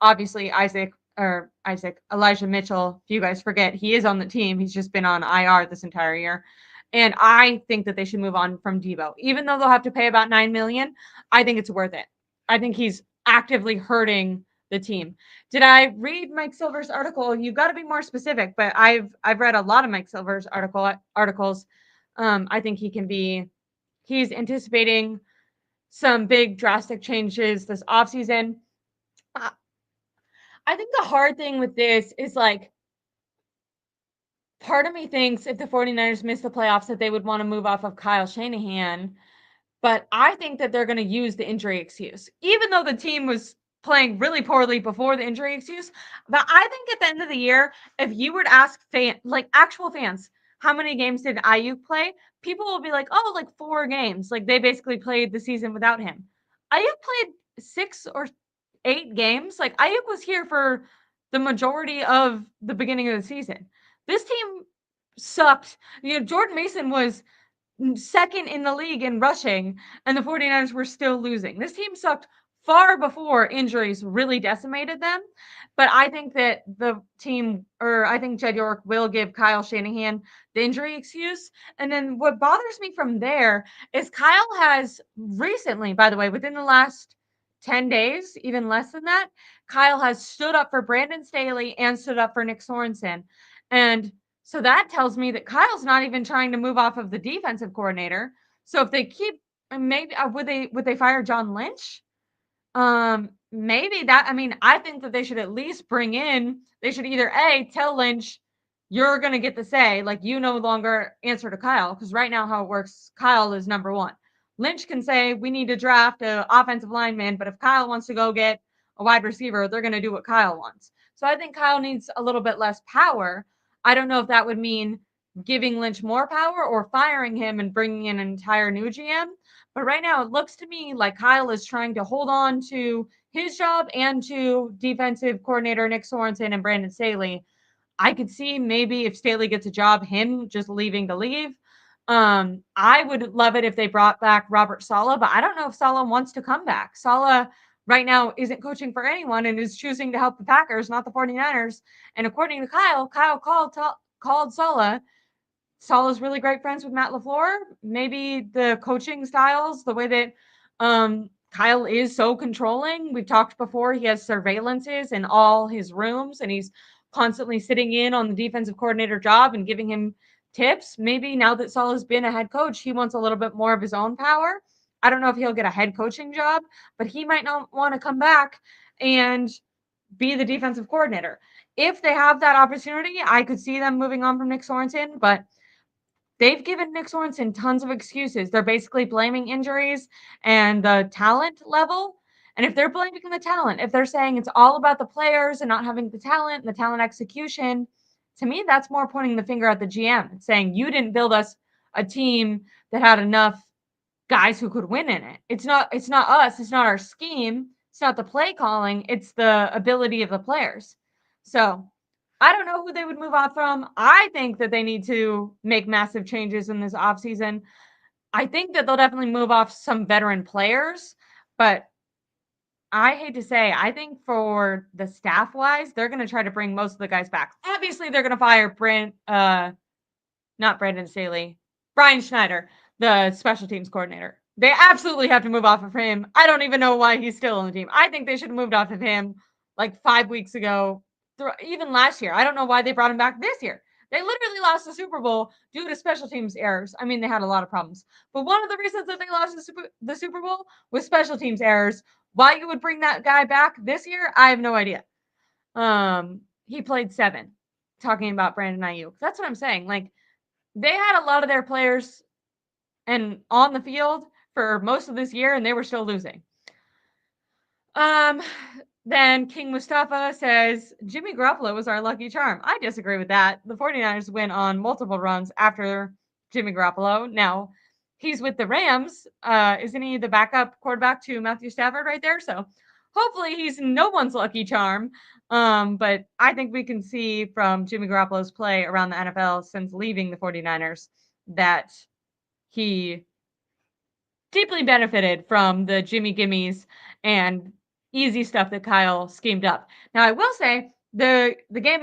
obviously Elijah Mitchell, if you guys forget, he is on the team. He's just been on IR this entire year. And I think that they should move on from Debo. Even though they'll have to pay about $9 million, I think it's worth it. I think he's actively hurting the team. Did I read Mike Silver's article? You got to be more specific, but I've read a lot of Mike Silver's articles. I think he's anticipating some big drastic changes this offseason. I think the hard thing with this is, like, part of me thinks if the 49ers miss the playoffs that they would want to move off of Kyle Shanahan. But I think that they're going to use the injury excuse, even though the team was playing really poorly before the injury excuse. But I think at the end of the year, if you were to ask actual fans, how many games did Ayuk play? People will be like, oh, like 4 games. Like they basically played the season without him. Ayuk played 6 or 8 games. Like Ayuk was here for the majority of the beginning of the season. This team sucked. Jordan Mason was second in the league in rushing, and the 49ers were still losing. This team sucked far before injuries really decimated them. But I think that I think Jed York will give Kyle Shanahan the injury excuse. And then what bothers me from there is Kyle has recently, by the way, within the last 10 days, even less than that, Kyle has stood up for Brandon Staley and stood up for Nick Sorensen. And so that tells me that Kyle's not even trying to move off of the defensive coordinator. So if they keep, maybe would they fire John Lynch? Maybe that. I mean, I think that they should at least bring in. They should either tell Lynch, you're gonna get the say, like you no longer answer to Kyle, because right now how it works, Kyle is number one. Lynch can say we need to draft an offensive lineman, but if Kyle wants to go get a wide receiver, they're gonna do what Kyle wants. So I think Kyle needs a little bit less power. I don't know if that would mean giving Lynch more power or firing him and bringing in an entire new GM. But right now, it looks to me like Kyle is trying to hold on to his job and to defensive coordinator Nick Sorensen and Brandon Staley. I could see maybe if Staley gets a job, him just leaving to leave. I would love it if they brought back Robert Saleh, but I don't know if Saleh wants to come back. Saleh right now isn't coaching for anyone and is choosing to help the Packers, not the 49ers. And according to Kyle called Saleh. Saleh's really great friends with Matt LaFleur. Maybe the coaching styles, the way that Kyle is so controlling. We've talked before, he has surveillances in all his rooms and he's constantly sitting in on the defensive coordinator job and giving him tips. Maybe now that Saleh's been a head coach, he wants a little bit more of his own power. I don't know if he'll get a head coaching job, but he might not want to come back and be the defensive coordinator. If they have that opportunity, I could see them moving on from Nick Sorensen, but they've given Nick Sorensen tons of excuses. They're basically blaming injuries and the talent level. And if they're blaming the talent, if they're saying it's all about the players and not having the talent and the talent execution, to me, that's more pointing the finger at the GM and saying, you didn't build us a team that had enough guys who could win in it. It's not us. It's not our scheme. It's not the play calling. It's the ability of the players. So I don't know who they would move on from. I think that they need to make massive changes in this offseason. I think that they'll definitely move off some veteran players, but I hate to say, I think for the staff wise, they're going to try to bring most of the guys back. Obviously, they're going to fire not Brandon Staley, Brian Schneider, the special teams coordinator. They absolutely have to move off of him. I don't even know why he's still on the team. I think they should have moved off of him like 5 weeks ago, even last year. I don't know why they brought him back this year. They literally lost the Super Bowl due to special teams errors. I mean, they had a lot of problems. But one of the reasons that they lost the Super Bowl was special teams errors. Why you would bring that guy back this year, I have no idea. He played 7. Talking about Brandon Ayuk. That's what I'm saying. Like, they had a lot of their players and on the field for most of this year, and they were still losing. Then King Mustafa says, Jimmy Garoppolo was our lucky charm. I disagree with that. The 49ers went on multiple runs after Jimmy Garoppolo. Now, he's with the Rams. Isn't he the backup quarterback to Matthew Stafford right there? So hopefully he's no one's lucky charm. But I think we can see from Jimmy Garoppolo's play around the NFL since leaving the 49ers that he deeply benefited from the Jimmy Gimmies and easy stuff that Kyle schemed up. Now, I will say the game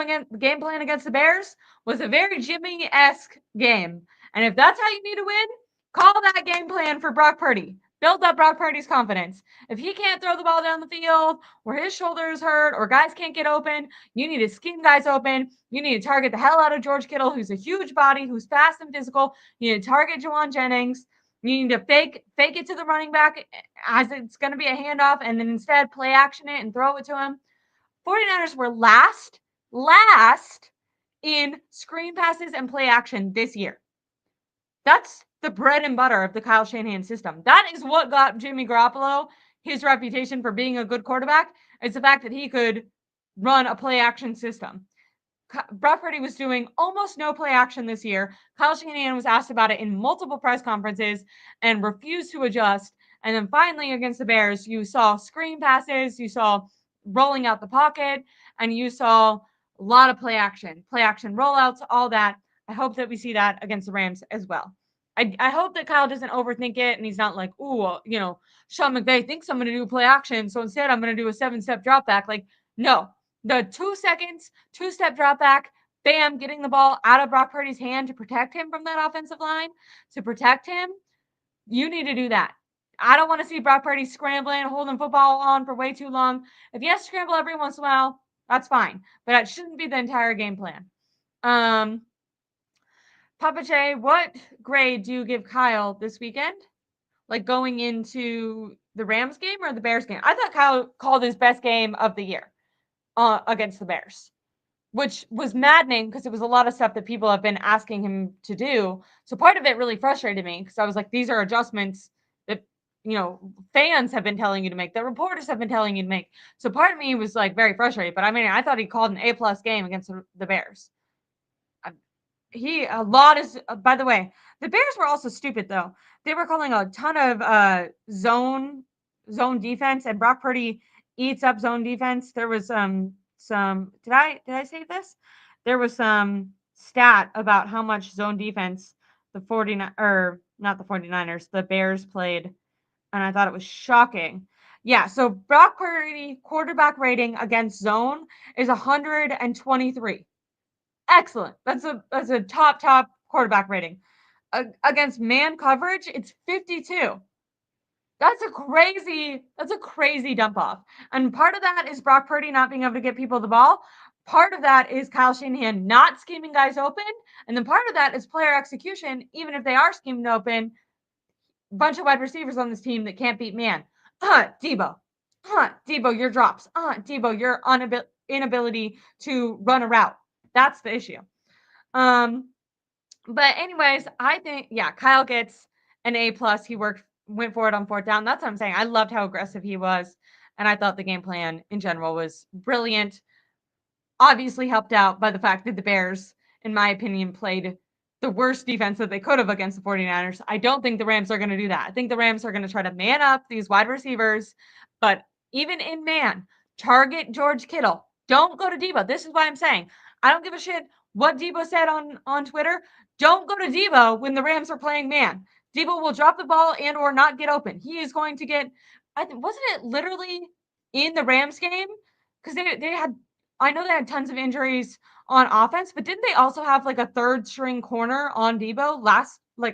plan against the Bears was a very Jimmy-esque game. And if that's how you need to win, call that game plan for Brock Purdy. Build up Brock Purdy's confidence. If he can't throw the ball down the field or his shoulder is hurt or guys can't get open, you need to scheme guys open. You need to target the hell out of George Kittle, who's a huge body, who's fast and physical. You need to target Juwan Jennings. You need to fake it to the running back as it's going to be a handoff and then instead play action it and throw it to him. 49ers were last in screen passes and play action this year. That's the bread and butter of the Kyle Shanahan system. That is what got Jimmy Garoppolo his reputation for being a good quarterback. It's the fact that he could run a play action system. Brock Purdy was doing almost no play action this year. Kyle Shanahan was asked about it in multiple press conferences and refused to adjust. And then finally, against the Bears, you saw screen passes, you saw rolling out the pocket, and you saw a lot of play action rollouts, all that. I hope that we see that against the Rams as well. I hope that Kyle doesn't overthink it and he's not like, ooh, Sean McVay thinks I'm going to do play action. So instead, I'm going to do a 7-step drop back. Like, no, the 2 seconds, 2-step drop back, bam, getting the ball out of Brock Purdy's hand to protect him from that offensive line, to protect him. You need to do that. I don't want to see Brock Purdy scrambling, holding football on for way too long. If he has to scramble every once in a while, that's fine. But that shouldn't be the entire game plan. Papa J, what grade do you give Kyle this weekend? Like going into the Rams game or the Bears game? I thought Kyle called his best game of the year against the Bears, which was maddening because it was a lot of stuff that people have been asking him to do. So part of it really frustrated me because I was like, these are adjustments that, fans have been telling you to make, that reporters have been telling you to make. So part of me was like very frustrated. But I mean, I thought he called an A+ game against the Bears. By the way, the Bears were also stupid though. They were calling a ton of zone defense, and Brock Purdy eats up zone defense. There was some did I say this? There was some stat about how much zone defense the 49 or not the 49ers, the Bears played, and I thought it was shocking. Yeah, so Brock Purdy quarterback rating against zone is 123. Excellent. That's a top quarterback rating. Against man coverage, it's 52. That's a crazy dump off. And part of that is Brock Purdy not being able to get people the ball. Part of that is Kyle Shanahan not scheming guys open. And then part of that is player execution. Even if they are scheming open, bunch of wide receivers on this team that can't beat man. Debo. Debo, your drops. Debo, your inability to run a route. That's the issue. But anyways, I think, Kyle gets an A+. He went for it on 4th down. That's what I'm saying. I loved how aggressive he was. And I thought the game plan in general was brilliant. Obviously helped out by the fact that the Bears, in my opinion, played the worst defense that they could have against the 49ers. I don't think the Rams are going to do that. I think the Rams are going to try to man up these wide receivers. But even in man, target George Kittle. Don't go to Debo. This is what I'm saying. I don't give a shit what Debo said on Twitter. Don't go to Debo when the Rams are playing man. Debo will drop the ball and or not get open. He is going to get, wasn't it literally in the Rams game? Because I know they had tons of injuries on offense, but didn't they also have like a 3rd string corner on Debo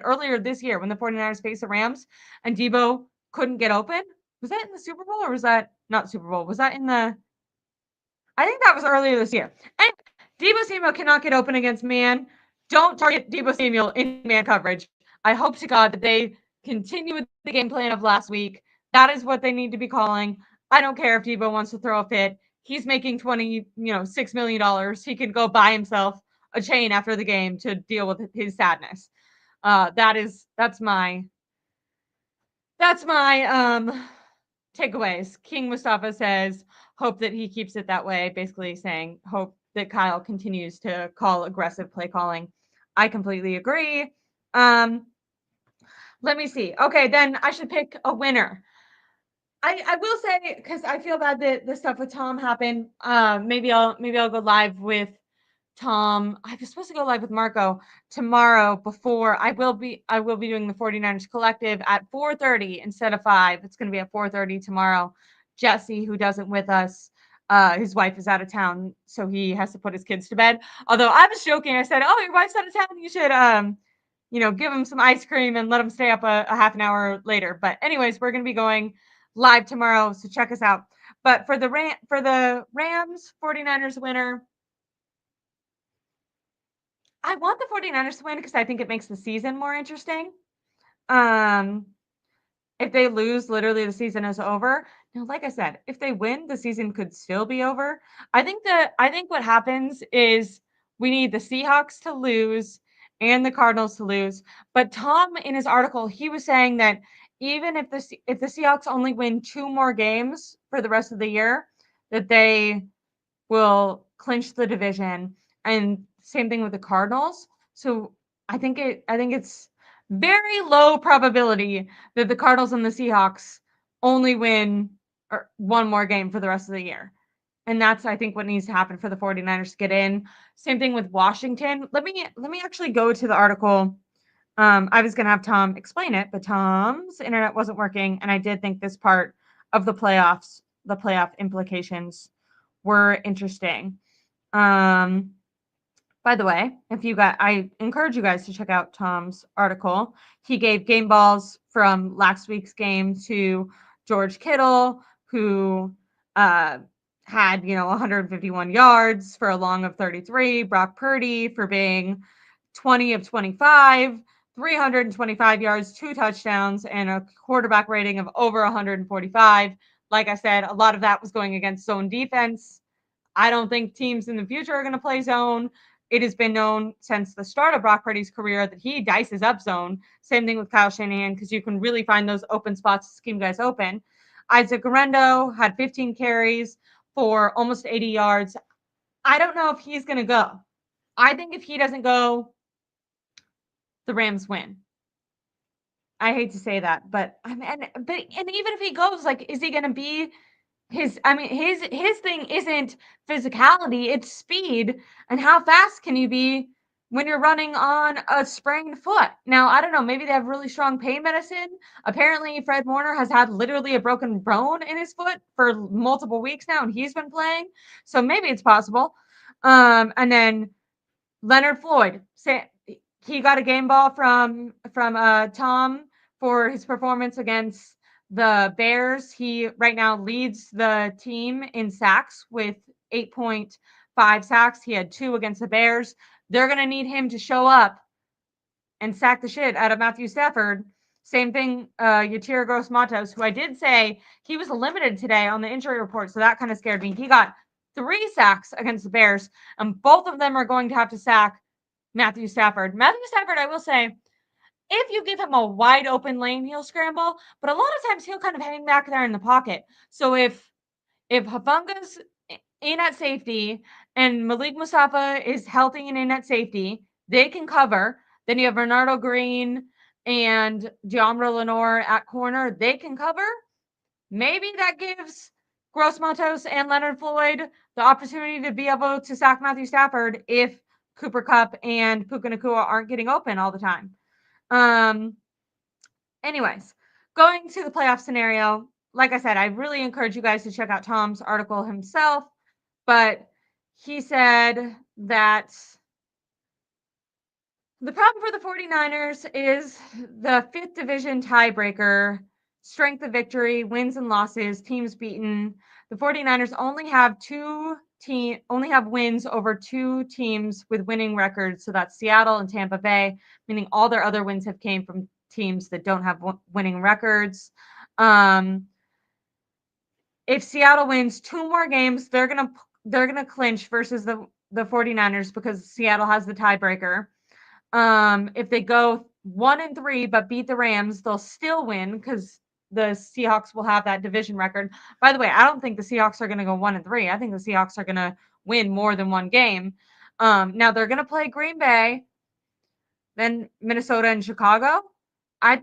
earlier this year when the 49ers faced the Rams and Debo couldn't get open? Was that in the Super Bowl or was that not Super Bowl? Was that I think that was earlier this year. And Debo Samuel cannot get open against man. Don't target Debo Samuel in man coverage. I hope to God that they continue with the game plan of last week. That is what they need to be calling. I don't care if Debo wants to throw a fit. He's making $6 million. He could go buy himself a chain after the game to deal with his sadness. That's my takeaways. King Mustafa says, hope that he keeps it that way, basically saying hope that Kyle continues to call aggressive play calling. I completely agree. Let me see. Okay, then I should pick a winner. I will say, because I feel bad that the stuff with Tom happened. Maybe I'll go live with Tom. I was supposed to go live with Marco tomorrow before I will be doing the 49ers collective at 4:30 instead of 5. It's going to be at 4:30 tomorrow. Jesse, who doesn't with us, his wife is out of town, so he has to put his kids to bed. Although I was joking, I said, "Oh, your wife's out of town. You should, give him some ice cream and let him stay up a half an hour later." But anyways, we're going to be going live tomorrow, so check us out. But for the Rams 49ers winner, I want the 49ers to win because I think it makes the season more interesting. If they lose, literally the season is over. Now, like I said, if they win, the season could still be over. I think what happens is we need the Seahawks to lose and the Cardinals to lose. But Tom, in his article, he was saying that even if the Seahawks only win 2 more games for the rest of the year, that they will clinch the division. And same thing with the Cardinals. So I think it's very low probability that the Cardinals and the Seahawks only win one more game for the rest of the year. And that's, I think, what needs to happen for the 49ers to get in. Same thing with Washington. Let me actually go to the article. I was gonna have Tom explain it, but Tom's internet wasn't working, and I did think this part of the playoff implications were interesting. By the way, I encourage you guys to check out Tom's article. He gave game balls from last week's game to George Kittle, who had 151 yards for a long of 33. Brock Purdy for being 20 of 25, 325 yards, 2 touchdowns, and a quarterback rating of over 145. Like I said, a lot of that was going against zone defense. I don't think teams in the future are going to play zone. It has been known since the start of Brock Purdy's career that he dices up zone. Same thing with Kyle Shanahan, because you can really find those open spots to scheme guys open. Isaac Guerrero had 15 carries for almost 80 yards. I don't know if he's going to go. I think if he doesn't go, the Rams win. I hate to say that, but even if he goes, like, is he going to be his thing isn't physicality, it's speed. And how fast can you be when you're running on a sprained foot? Now, I don't know, maybe they have really strong pain medicine. Apparently, Fred Warner has had literally a broken bone in his foot for multiple weeks now, and he's been playing. So maybe it's possible. And then Leonard Floyd, he got a game ball from Tom for his performance against the Bears. He right now leads the team in sacks with 8.5 sacks. He had 2 against the Bears. They're going to need him to show up and sack the shit out of Matthew Stafford. Same thing, Yatir Gross-Matos, who I did say he was limited today on the injury report, so that kind of scared me. He got 3 sacks against the Bears, and both of them are going to have to sack Matthew Stafford. Matthew Stafford, I will say, if you give him a wide open lane, he'll scramble, but a lot of times he'll kind of hang back there in the pocket. So if Hafunga's in at safety and Malik Mustafa is healthy and in at safety, they can cover. Then you have Bernardo Green and Deomra Lenore at corner. They can cover. Maybe that gives Gross-Matos and Leonard Floyd the opportunity to be able to sack Matthew Stafford if Cooper Kupp and Puka Nacua aren't getting open all the time. Anyways, going to the playoff scenario, like I said, I really encourage you guys to check out Tom's article himself, but he said that the problem for the 49ers is the 5th division tiebreaker, strength of victory, wins and losses, teams beaten. The 49ers only have wins over 2 teams with winning records, so that's Seattle and Tampa Bay, meaning all their other wins have came from teams that don't have winning records. If Seattle wins 2 more games, they're gonna clinch versus the 49ers because Seattle has the tiebreaker. If they go 1-3 but beat the Rams, they'll still win because the Seahawks will have that division record. By the way, I don't think the Seahawks are going to go 1-3. I think the Seahawks are going to win more than one game. Now they're going to play Green Bay, then Minnesota and Chicago.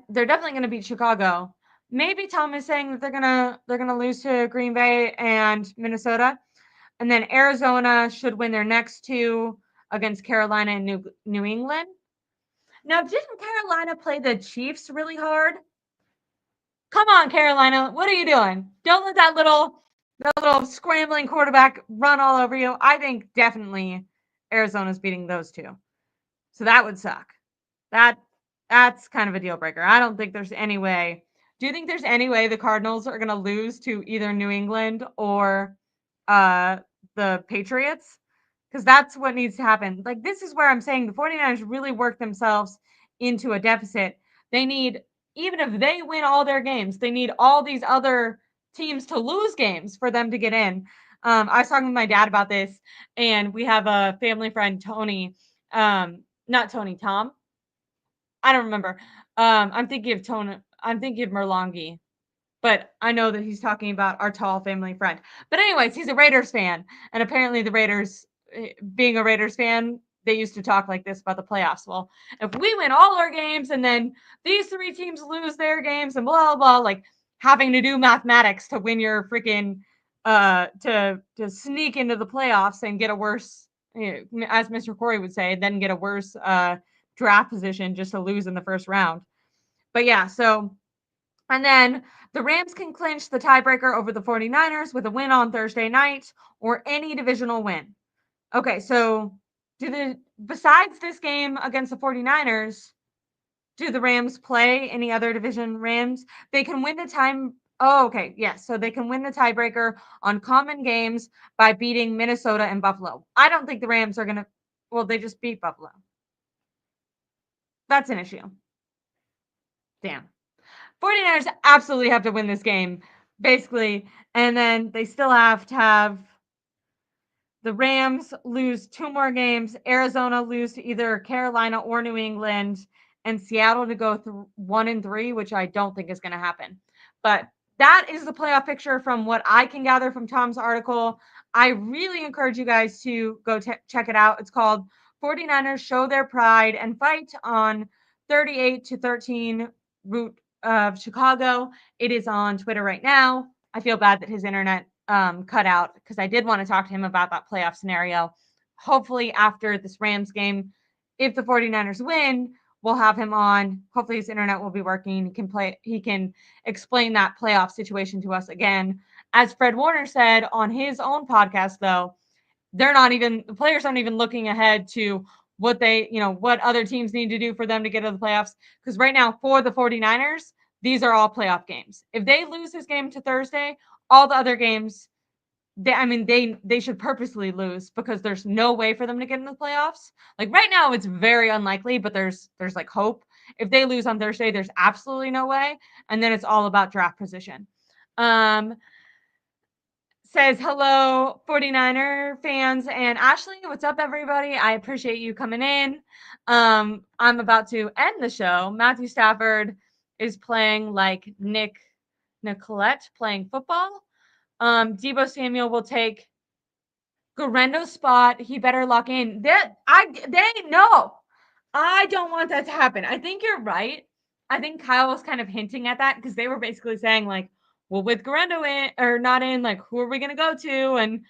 They're definitely going to beat Chicago. Maybe Tom is saying that they're gonna lose to Green Bay and Minnesota, and then Arizona should win their next 2 against Carolina and New England. Now, didn't Carolina play the Chiefs really hard? Come on, Carolina. What are you doing? Don't let that little scrambling quarterback run all over you. I think definitely Arizona's beating those 2. So that would suck. That's kind of a deal breaker. I don't think there's any way. Do you think there's any way the Cardinals are going to lose to either New England or the Patriots? Because that's what needs to happen. Like, this is where I'm saying the 49ers really work themselves into a deficit. They need, even if they win all their games, they need all these other teams to lose games for them to get in. I was talking with my dad about this, and we have a family friend, Tony. not Tony, Tom. I don't remember. I'm thinking of Tony. I'm thinking of Merlongi, but I know that he's talking about our tall family friend. But anyways, he's a Raiders fan, and apparently the Raiders, being a Raiders fan, they used to talk like this about the playoffs. Well, if we win all our games and then these three teams lose their games and blah blah, like having to do mathematics to win your freaking to sneak into the playoffs and get a worse, as Mr. Corey would say, then get a worse draft position just to lose in the first round. But yeah, so and then the Rams can clinch the tiebreaker over the 49ers with a win on Thursday night or any divisional win. Okay, so besides this game against the 49ers, do the Rams play any other division Rams? They can win the time. Oh, okay. Yes. So they can win the tiebreaker on common games by beating Minnesota and Buffalo. I don't think the Rams are going to, well, they just beat Buffalo. That's an issue. Damn. 49ers absolutely have to win this game, basically. And then they still have to have the Rams lose 2 more games, Arizona lose to either Carolina or New England, and Seattle to go through 1-3, which I don't think is going to happen. But that is the playoff picture from what I can gather from Tom's article. I really encourage you guys to go check it out. It's called 49ers Show Their Pride and Fight on 38-13 route of Chicago. It is on Twitter right now. I feel bad that his internet cut out because I did want to talk to him about that playoff scenario. Hopefully, after this Rams game, if the 49ers win, we'll have him on. Hopefully, his internet will be working. He can explain that playoff situation to us again. As Fred Warner said on his own podcast, though, the players aren't even looking ahead to what what other teams need to do for them to get to the playoffs. Because right now, for the 49ers, these are all playoff games. If they lose this game to Thursday, all the other games, they should purposely lose because there's no way for them to get in the playoffs. Like right now, it's very unlikely, but there's like hope. If they lose on Thursday, there's absolutely no way, and then it's all about draft position. Says hello 49er fans and Ashley, what's up everybody? I appreciate you coming in. I'm about to end the show. Matthew Stafford is playing like Nicolette playing football. Debo Samuel will take Gurendo's spot. He better lock in. No. I don't want that to happen. I think you're right. I think Kyle was kind of hinting at that because they were basically saying like, well, with Gurendo in or not in, like, who are we going to go to? And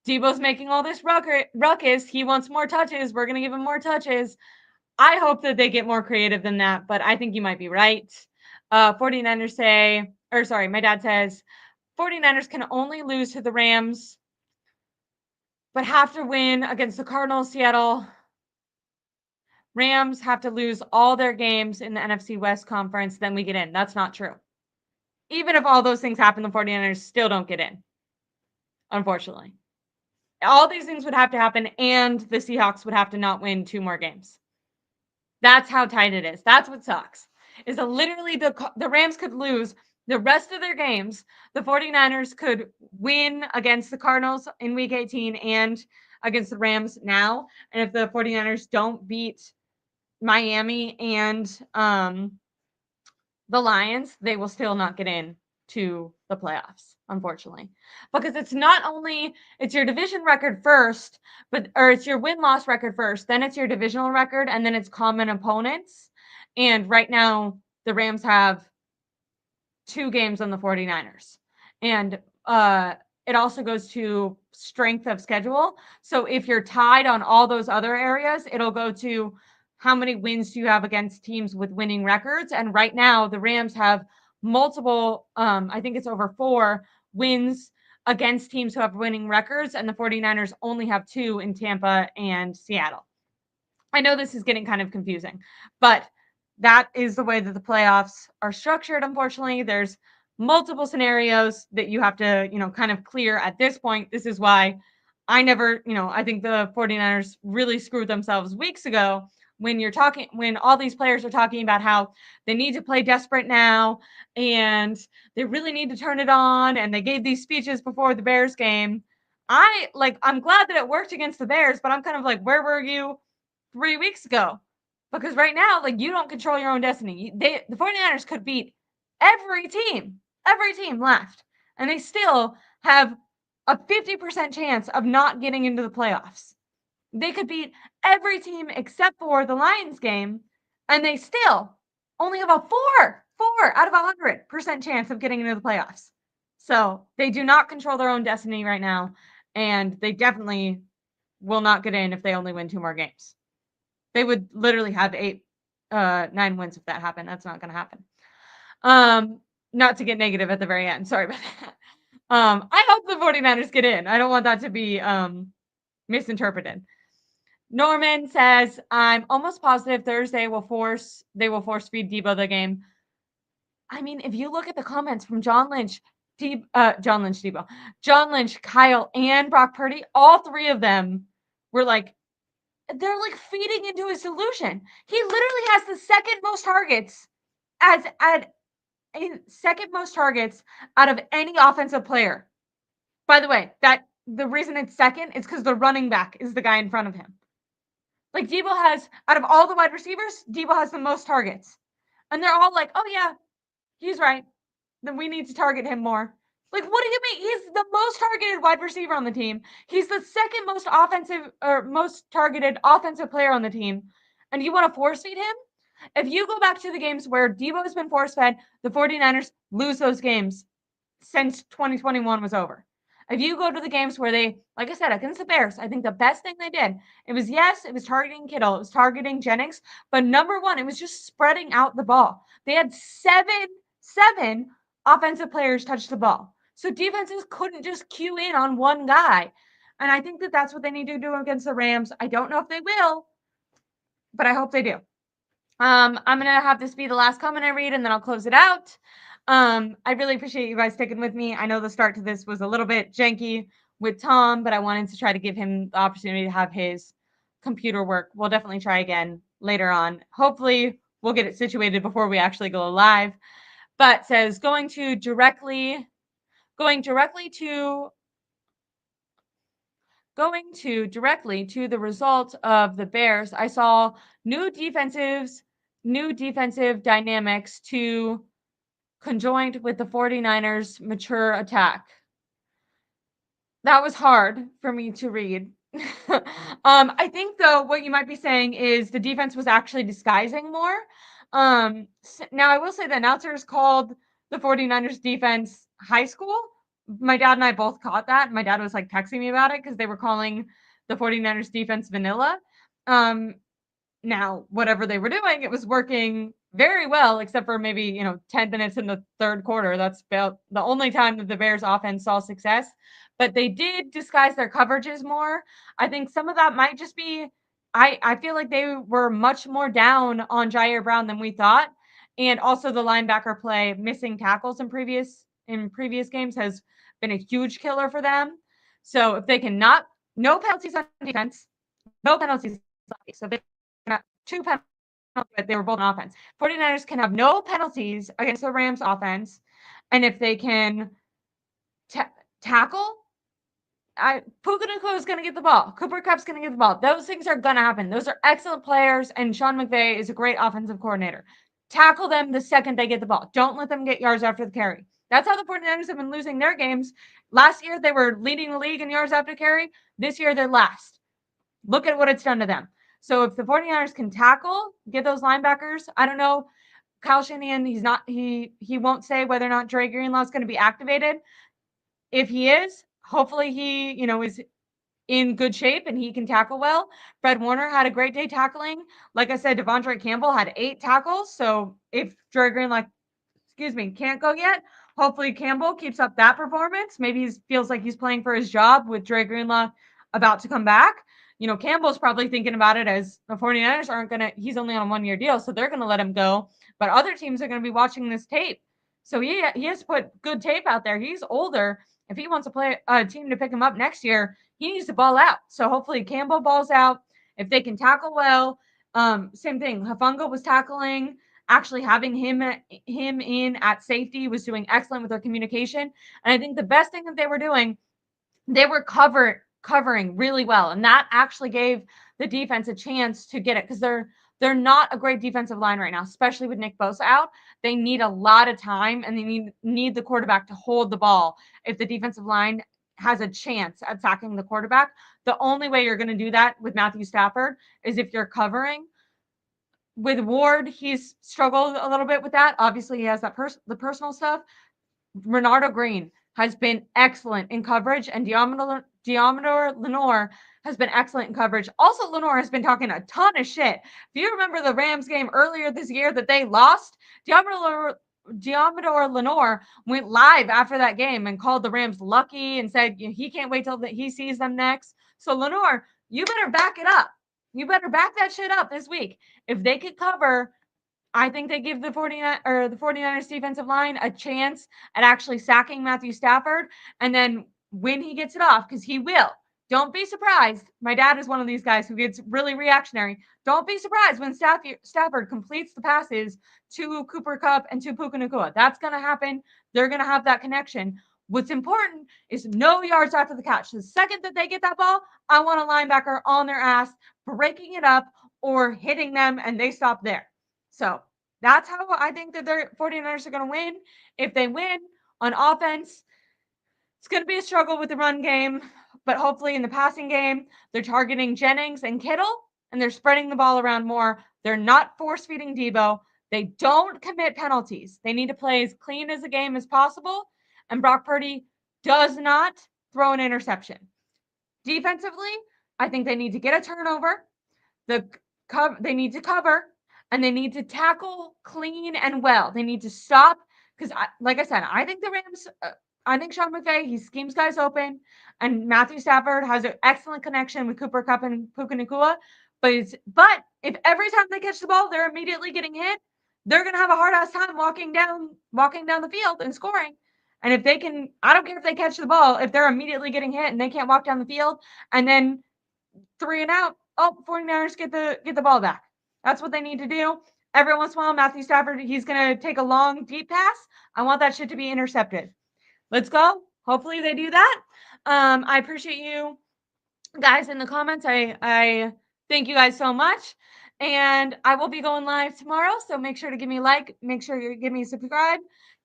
Debo's making all this ruckus. He wants more touches. We're going to give him more touches. I hope that they get more creative than that, but I think you might be right. 49ers my dad says 49ers can only lose to the Rams, but have to win against the Cardinals, Seattle. Rams have to lose all their games in the NFC West Conference, then we get in. That's not true. Even if all those things happen, the 49ers still don't get in, unfortunately. All these things would have to happen, and the Seahawks would have to not win 2 more games. That's how tight it is. That's what sucks. Is that literally the Rams could lose the rest of their games. The 49ers could win against the Cardinals in Week 18 and against the Rams now. And if the 49ers don't beat Miami and the Lions, they will still not get in to the playoffs, unfortunately. Because it's not only it's your division record first, or it's your win-loss record first, then it's your divisional record, and then it's common opponents. And right now, the Rams have 2 games on the 49ers. And it also goes to strength of schedule. So if you're tied on all those other areas, it'll go to how many wins do you have against teams with winning records? And right now, the Rams have multiple, I think it's over 4 wins against teams who have winning records, and the 49ers only have 2 in Tampa and Seattle. I know this is getting kind of confusing, but that is the way that the playoffs are structured. Unfortunately, there's multiple scenarios that you have to, kind of clear at this point. This is why I think the 49ers really screwed themselves weeks ago when all these players are talking about how they need to play desperate now and they really need to turn it on. And they gave these speeches before the Bears game. I'm glad that it worked against the Bears, but I'm kind of like, where were you 3 weeks ago. Because right now, like, you don't control your own destiny. The 49ers could beat every team left, and they still have a 50% chance of not getting into the playoffs. They could beat every team except for the Lions game, and they still only have a 4 out of 100% chance of getting into the playoffs. So they do not control their own destiny right now, and they definitely will not get in if they only win 2 more games. They would literally have 9 wins if that happened. That's not going to happen. Not to get negative at the very end. Sorry about that. I hope the 49ers get in. I don't want that to be misinterpreted. Norman says, I'm almost positive Thursday they will force feed Debo the game. I mean, if you look at the comments from John Lynch, Kyle, and Brock Purdy, all 3 of them were like, they're like feeding into his solution. He literally has the second most targets out of any offensive player. By the way, that the reason it's second is because the running back is the guy in front of him. Like, Debo has, out of all the wide receivers, Debo has the most targets. And they're all like, oh yeah, he's right. Then we need to target him more. Like, what do you mean? He's the most targeted wide receiver on the team. He's the second most targeted offensive player on the team. And you want to force feed him? If you go back to the games where Debo has been force fed, the 49ers lose those games since 2021 was over. If you go to the games where they, like I said, against the Bears, I think the best thing they did, it was targeting Kittle, it was targeting Jennings, but number one, it was just spreading out the ball. They had seven offensive players touch the ball. So defenses couldn't just cue in on one guy. And I think that that's what they need to do against the Rams. I don't know if they will, but I hope they do. I'm going to have this be the last comment I read, and then I'll close it out. I really appreciate you guys sticking with me. I know the start to this was a little bit janky with Tom, but I wanted to try to give him the opportunity to have his computer work. We'll definitely try again later on. Hopefully, we'll get it situated before we actually go live. But says going directly to the result of the Bears, I saw new defensive dynamics to conjoined with the 49ers' mature attack. That was hard for me to read. I think, though, what you might be saying is the defense was actually disguising more. Now, I will say the announcers called the 49ers defense high school. My dad and I both caught that. My dad was like texting me about it because they were calling the 49ers defense vanilla. Now, whatever they were doing, it was working very well, except for maybe, 10 minutes in the third quarter. That's about the only time that the Bears offense saw success. But they did disguise their coverages more. I think some of that might just be, I feel like they were much more down on Jair Brown than we thought. And also the linebacker play, missing tackles in previous games has been a huge killer for them. So if they cannot, no penalties on defense, no penalties. So they cannot 2 penalties, but they were both on offense. 49ers can have no penalties against the Rams offense. And if they can tackle, Puka Nacua is going to get the ball. Cooper Kupp's going to get the ball. Those things are going to happen. Those are excellent players, and Sean McVay is a great offensive coordinator. Tackle them the second they get the ball. Don't let them get yards after the carry. That's how the 49ers have been losing their games. Last year, they were leading the league in yards after carry. This year, they're last. Look at what it's done to them. So if the 49ers can tackle, get those linebackers, I don't know. Kyle Shanahan, he won't say whether or not Dre Greenlaw is going to be activated. If he is, hopefully he, is in good shape and he can tackle well. Fred Warner had a great day tackling. Like I said, Devondre Campbell had 8 tackles. So if Dre Greenlaw, can't go yet, hopefully Campbell keeps up that performance. Maybe he feels like he's playing for his job with Dre Greenlaw about to come back. Campbell's probably thinking about it as the 49ers he's only on a 1-year deal, so they're going to let him go. But other teams are going to be watching this tape. So he has to put good tape out there. He's older. If he wants to play a team to pick him up next year, he needs to ball out. So hopefully Campbell balls out. If they can tackle well, same thing. Hufanga was tackling. Actually having him in at safety was doing excellent with their communication. And I think the best thing that they were doing, they were covering really well. And that actually gave the defense a chance to get it because they're not a great defensive line right now, especially with Nick Bosa out. They need a lot of time and they need the quarterback to hold the ball if the defensive line has a chance at sacking the quarterback. The only way you're going to do that with Matthew Stafford is if you're covering. With Ward, he's struggled a little bit with that. Obviously, he has that the personal stuff. Renardo Green has been excellent in coverage, and Diamador Lenore has been excellent in coverage. Also, Lenore has been talking a ton of shit. If you remember the Rams game earlier this year that they lost, Diamador Lenore went live after that game and called the Rams lucky and said he can't wait till he sees them next. So, Lenore, you better back it up. You better back that shit up this week. If they could cover, I think they give the 49ers defensive line a chance at actually sacking Matthew Stafford. And then when he gets it off, because he will, don't be surprised. My dad is one of these guys who gets really reactionary. Don't be surprised when Stafford completes the passes to Cooper Kupp and to Puka Nacua. That's going to happen. They're going to have that connection. What's important is no yards after the catch. The second that they get that ball, I want a linebacker on their ass, breaking it up or hitting them, and they stop there. So that's how I think that the 49ers are going to win. If they win on offense, it's going to be a struggle with the run game, but hopefully in the passing game, they're targeting Jennings and Kittle, and they're spreading the ball around more. They're not force-feeding Debo. They don't commit penalties. They need to play as clean as a game as possible, and Brock Purdy does not throw an interception. Defensively, I think they need to get a turnover. They need to cover, and they need to tackle clean and well. They need to stop because, like I said, I think the Rams. I think Sean McVay, he schemes guys open, and Matthew Stafford has an excellent connection with Cooper Kupp and Puka Nacua. But if every time they catch the ball, they're immediately getting hit, they're gonna have a hard ass time walking down the field and scoring. And if they can, I don't care if they catch the ball, if they're immediately getting hit and they can't walk down the field, and then 3 and out, 49ers get the ball back. That's what they need to do. Every once in a while, Matthew Stafford, he's gonna take a long, deep pass. I want that shit to be intercepted. Let's go. Hopefully they do that. I appreciate you guys in the comments. I thank you guys so much. And I will be going live tomorrow. So make sure to give me a like. Make sure you give me a subscribe.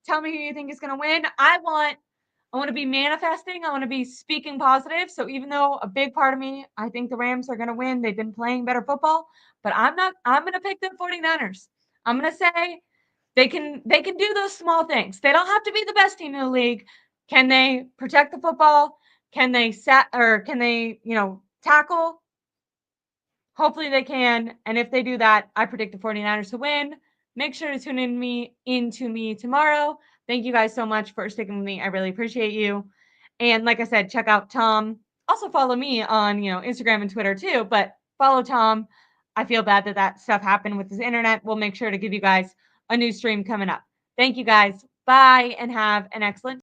Tell me who you think is going to win. I want to be manifesting. I want to be speaking positive. So even though a big part of me, I think the Rams are going to win. They've been playing better football. But I'm going to pick the 49ers. I'm going to say they can do those small things. They don't have to be the best team in the league. Can they protect the football? Can they tackle? Hopefully they can. And if they do that, I predict the 49ers to win. Make sure to tune into me tomorrow. Thank you guys so much for sticking with me. I really appreciate you. And like I said, check out Tom. Also follow me on, Instagram and Twitter too, but follow Tom. I feel bad that stuff happened with his internet. We'll make sure to give you guys a new stream coming up. Thank you guys. Bye and have an excellent